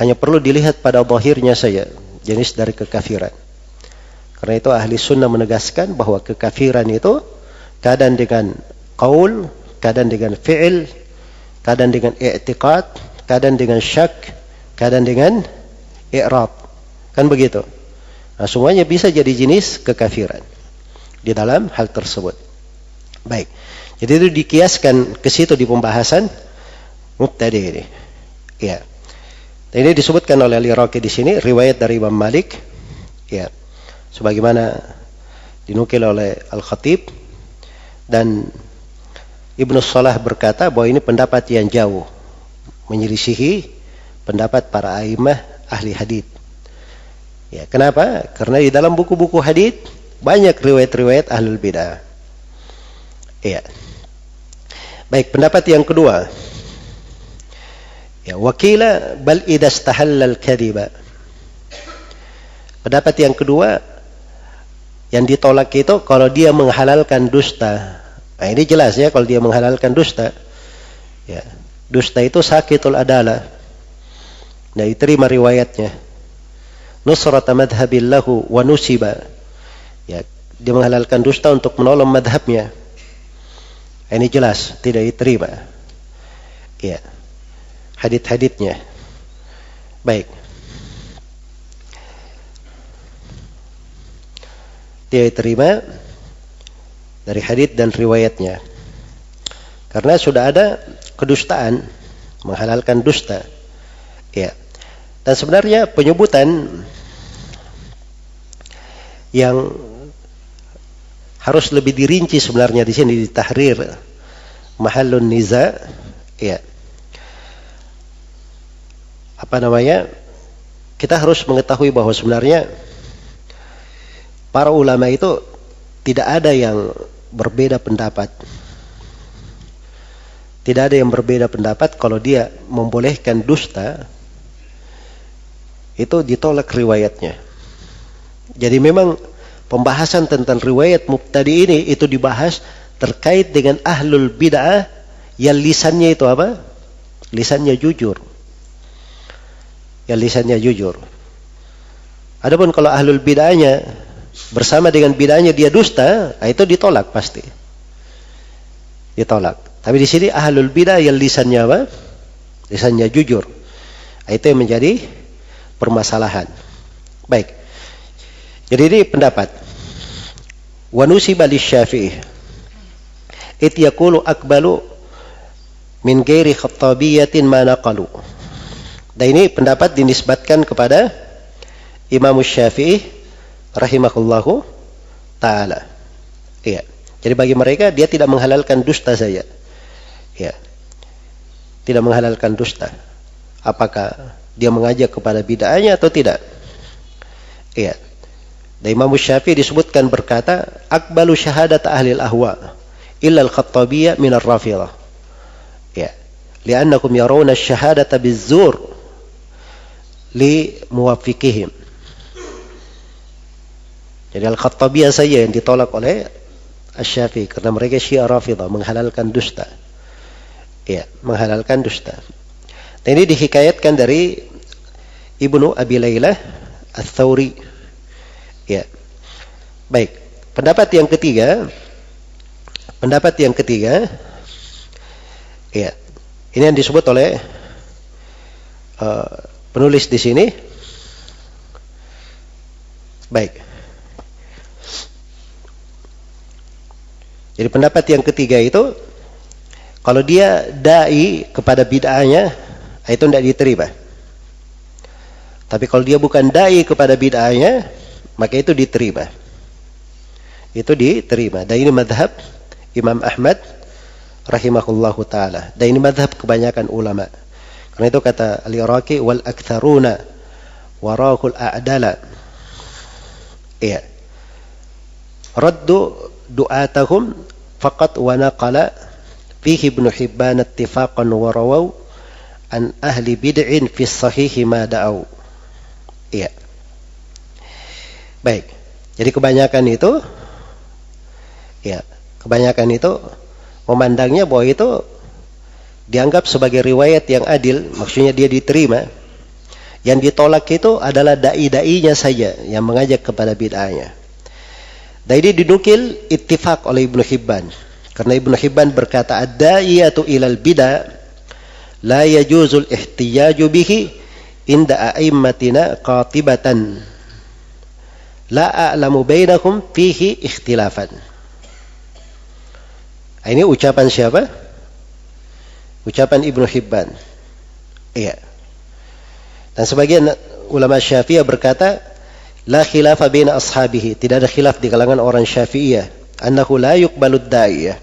hanya perlu dilihat pada zahirnya saja, jenis dari kekafiran. Karena itu ahli sunnah menegaskan bahwa kekafiran itu kadang dengan qaul, kadang dengan fi'il, kadang dengan i'tiqad, kadang dengan syak, kadang dengan i'rab. Kan begitu. Nah, semuanya bisa jadi jenis kekafiran di dalam hal tersebut. Baik. Jadi itu dikiaskan ke situ di pembahasan mubtadi ini. Ya. Ini disebutkan oleh Al-Iraqi di sini, riwayat dari Imam Malik. Ya. Sebagaimana dinukil oleh Al-Khatib, dan Ibnu Shalah berkata bahwa ini pendapat yang jauh menyelisihi pendapat para a'immah ahli hadits. Ya, kenapa? Karena di dalam buku-buku hadits banyak riwayat-riwayat ahlul bid'ah. Iya. Baik, pendapat yang kedua. Ya, wakila bal idza istahalla al-kadhiba. Pendapat yang kedua, yang ditolak itu kalau dia menghalalkan dusta. Nah, ini jelas ya, kalau dia menghalalkan dusta. Ya, dusta itu sakitul adalah. Nah, diterima riwayatnya. Nusrata madhabillahu wa nusiba. Ya, dia menghalalkan dusta untuk menolong madhabnya. Ini jelas tidak diterima. Ya, hadits-haditsnya. Baik. Tidak diterima dari hadits dan riwayatnya. Karena sudah ada kedustaan, menghalalkan dusta. Ya. Dan sebenarnya penyebutan yang harus lebih dirinci sebenarnya di sini di tahrir mahallun niza, ya. Apa namanya? Kita harus mengetahui bahwa sebenarnya para ulama itu tidak ada yang berbeda pendapat. Tidak ada yang berbeda pendapat kalau dia membolehkan dusta, itu ditolak riwayatnya. Jadi memang pembahasan tentang riwayat mubtadi ini itu dibahas terkait dengan ahlul bid'ah yang lisannya itu apa? Lisannya jujur. Yang lisannya jujur. Adapun kalau ahlul bid'ahnya bersama dengan bid'ahnya dia dusta, itu ditolak pasti. Ditolak. Tapi di sini ahlul bid'ah yang lisannya apa? Lisannya jujur. Itu yang menjadi permasalahan. Baik. Jadi ini pendapat. Wa nusiba lisy-Syafi'i. It yaqulu aqbalu min ghairi khattabiyatin ma naqalu. Dan ini pendapat dinisbatkan kepada Imam Syafi'i rahimahullahu ta'ala. Iya. Jadi bagi mereka dia tidak menghalalkan dusta saja. Iya. Tidak menghalalkan dusta. Apakah dia mengajak kepada bid'ahnya atau tidak? Iya. Dan Imam Syafi'i disebutkan berkata, "Aqbalu syahadat ahli al-ahwa illa al-khattabiyya min ar-rafidhah." Ya. Li'annakum yarawna asy-syahadata biz-zur li muwaffiqihim. Jadi al-Khattabiyyah saja yang ditolak oleh Asy-Syafi'i karena mereka Syiah Rafidhah menghalalkan dusta. Ya, menghalalkan dusta. Dan ini dihikayatkan dari Ibnu Abi Lailah Ats-Tsauri. Ya. Baik, pendapat yang ketiga. Ya. Ini yang disebut oleh penulis di sini. Baik. Jadi pendapat yang ketiga itu, kalau dia dai kepada bid'ahnya, itu tidak diterima. Tapi kalau dia bukan dai kepada bid'ahnya, maka itu diterima. Itu diterima. Dan ini madhab Imam Ahmad rahimahullahu ta'ala. Dan ini madhab kebanyakan ulama. Karena itu kata Al-Iraqi, wal aktsaruna warakul a'dala. Iya. Raddu du'atahum faqat wa naqala fihi Ibnu Hibban ittifaqan wa rawaw an ahli bid'in fi sahihi ma da'au. Iya. Baik. Jadi kebanyakan itu memandangnya bahwa itu dianggap sebagai riwayat yang adil, maksudnya dia diterima. Yang ditolak itu adalah dai-dainya saja yang mengajak kepada bid'ahnya. Dan ini dinukil ittifaq oleh Ibnu Hibban. Karena Ibnu Hibban berkata, ad-da'iyatu ilal bid'ah la yajuzul ihtiyaju bihi inda a'immatina qatibatan la a'lamu bainahum fihi ikhtilafan. Ini ucapan siapa? Ucapan Ibnu Hibban. Iya. Dan sebagian ulama Syafi'iyah berkata, la khilafa baina ashabihi, tidak ada khilaf di kalangan orang Syafi'iyah, annahu la yuqbalud da'iyah,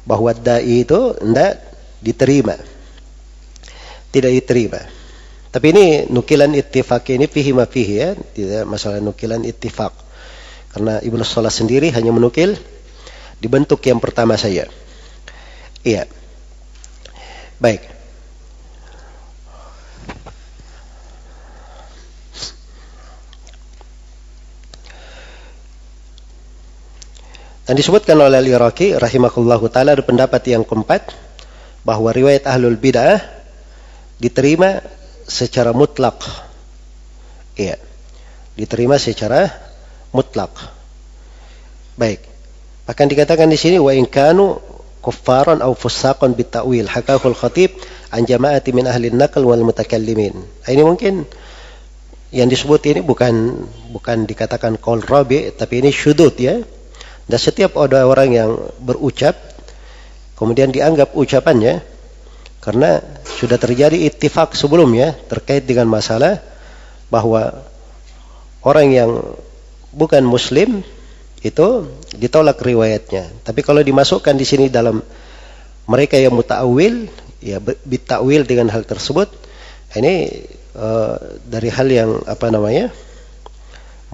bahwa dai itu tidak diterima, tidak diterima. Tapi ini nukilan ittifaq ini fihi ma fihi, ya, tidak masalah nukilan ittifaq. Karena Ibnu Shalah sendiri hanya menukil di bentuk yang pertama saja. Iya. Baik. Dan disebutkan oleh Al-Iraqi rahimahullahu ta'ala ada pendapat yang keempat, bahwa riwayat ahlul bid'ah diterima secara mutlak. Iya. Diterima secara mutlak. Baik. Akan dikatakan di sini, wa in kanu kuffaran aw fusaqan bita'wil hakahul khatib an jama'ati min ahli an-naql wal mutakallimin. Ini mungkin yang disebut ini bukan dikatakan qaul rabi', tapi ini syudud, ya. Dan setiap ada orang yang berucap kemudian dianggap ucapannya, karena sudah terjadi ittifaq sebelumnya terkait dengan masalah bahwa orang yang bukan muslim itu ditolak riwayatnya. Tapi kalau dimasukkan di sini dalam mereka yang muta'awil, ya bita'wil dengan hal tersebut, ini dari hal yang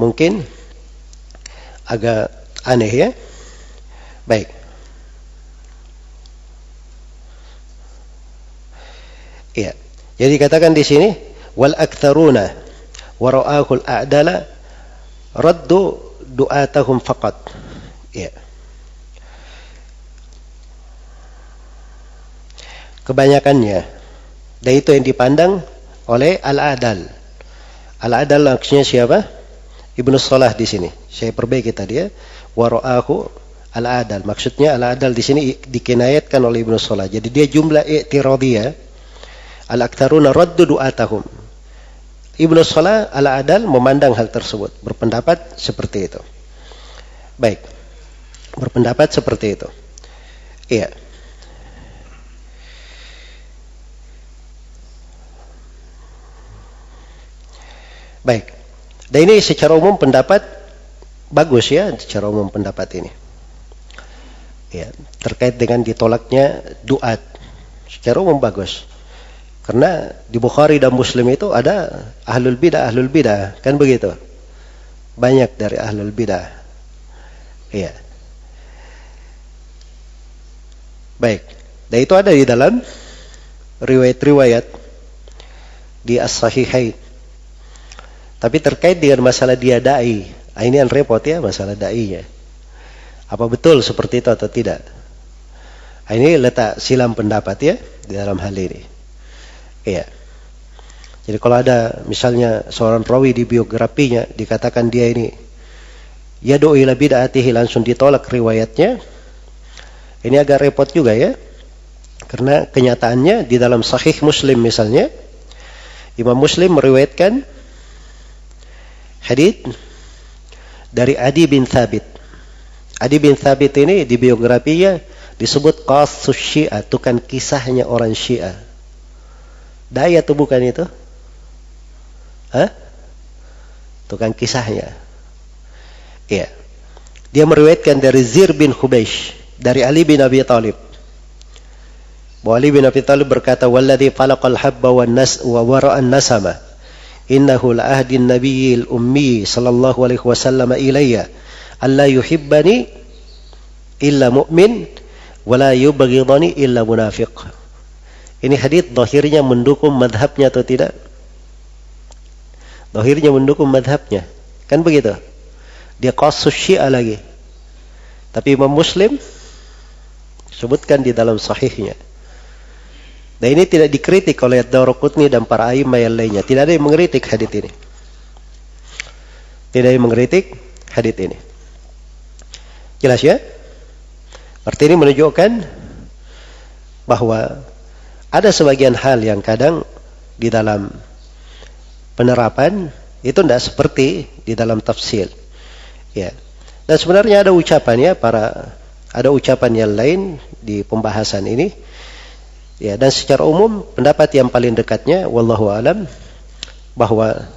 mungkin agak aneh, ya. Baik. Iya. Jadi katakan di sini, wal aktsaruna wa ra'ahul a'dala raddu du'atahum faqat. Iya. Kebanyakannya, dan itu yang dipandang oleh al-adal. Al-adal maksudnya siapa? Ibnu Shalah di sini. Saya perbaiki tadi, ya. Wara'ahu al-adal. Maksudnya al-adal di sini dikinayatkan oleh Ibnu Shalah. Jadi dia jumlah i'tiradiyah. Al-aktsaruna raddu du'atahum. Ibnu Shalah al-adal memandang hal tersebut, berpendapat seperti itu. Baik. Berpendapat seperti itu. Iya. Baik. Dan ini secara umum pendapat bagus, ya, secara umum pendapat ini. Ya, terkait dengan ditolaknya duat. Secara umum bagus. Karena di Bukhari dan Muslim itu ada ahlul bidah, kan begitu? Banyak dari ahlul bidah. Iya. Baik. Dan itu ada di dalam riwayat-riwayat di As-Sahihain. Tapi terkait dengan masalah dia dai, ini yang repot, ya, masalah dai-nya. Apa betul seperti itu atau tidak? Ini letak silam pendapat, ya, di dalam hal ini. Iya. Jadi kalau ada misalnya seorang rawi di biografinya dikatakan dia ini yad'u ila bid'atihi, langsung ditolak riwayatnya, ini agak repot juga, ya. Karena kenyataannya di dalam Sahih Muslim misalnya, Imam Muslim meriwayatkan hadits dari Adi bin Thabit. Adi bin Thabit ini di biografinya disebut qassus Syiah, tukang kisahnya orang Syiah. Dai atau bukan itu? Tukang kisahnya. Iya. Dia meriwayatkan dari Zir bin Hubeish, dari Ali bin Abi Thalib. Bahwa Ali bin Abi Thalib berkata, "Walladzi falaqal habba wan nas wa wara'an nasama, innahu la ahdin nabiyil ummi sallallahu alaihi wasallam ilayya alla yuhibbani illa mu'min wa la yubghidani illa munafiq." Ini hadis zahirnya mendukung madhabnya atau tidak? Zahirnya mendukung madhabnya. Kan begitu? Dia qassus Syiah lagi. Tapi Imam Muslim sebutkan di dalam sahihnya. Dan ini tidak dikritik oleh Ad-Darqutni dan para a'immah yang lainnya. Tidak ada yang mengkritik hadis ini. Tidak ada yang mengkritik hadis ini. Jelas ya? Arti ini menunjukkan bahwa ada sebagian hal yang kadang di dalam penerapan itu tidak seperti di dalam tafsir. Ya. Dan sebenarnya ada ucapan yang lain di pembahasan ini. Ya, dan secara umum pendapat yang paling dekatnya wallahu alam bahwa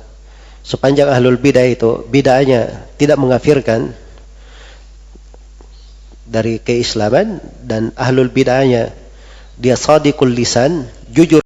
sepanjang ahlul bidah itu bid'ahnya tidak mengkafirkan dari keislaman dan ahlul bid'ahnya dia shadiqul lisan, jujur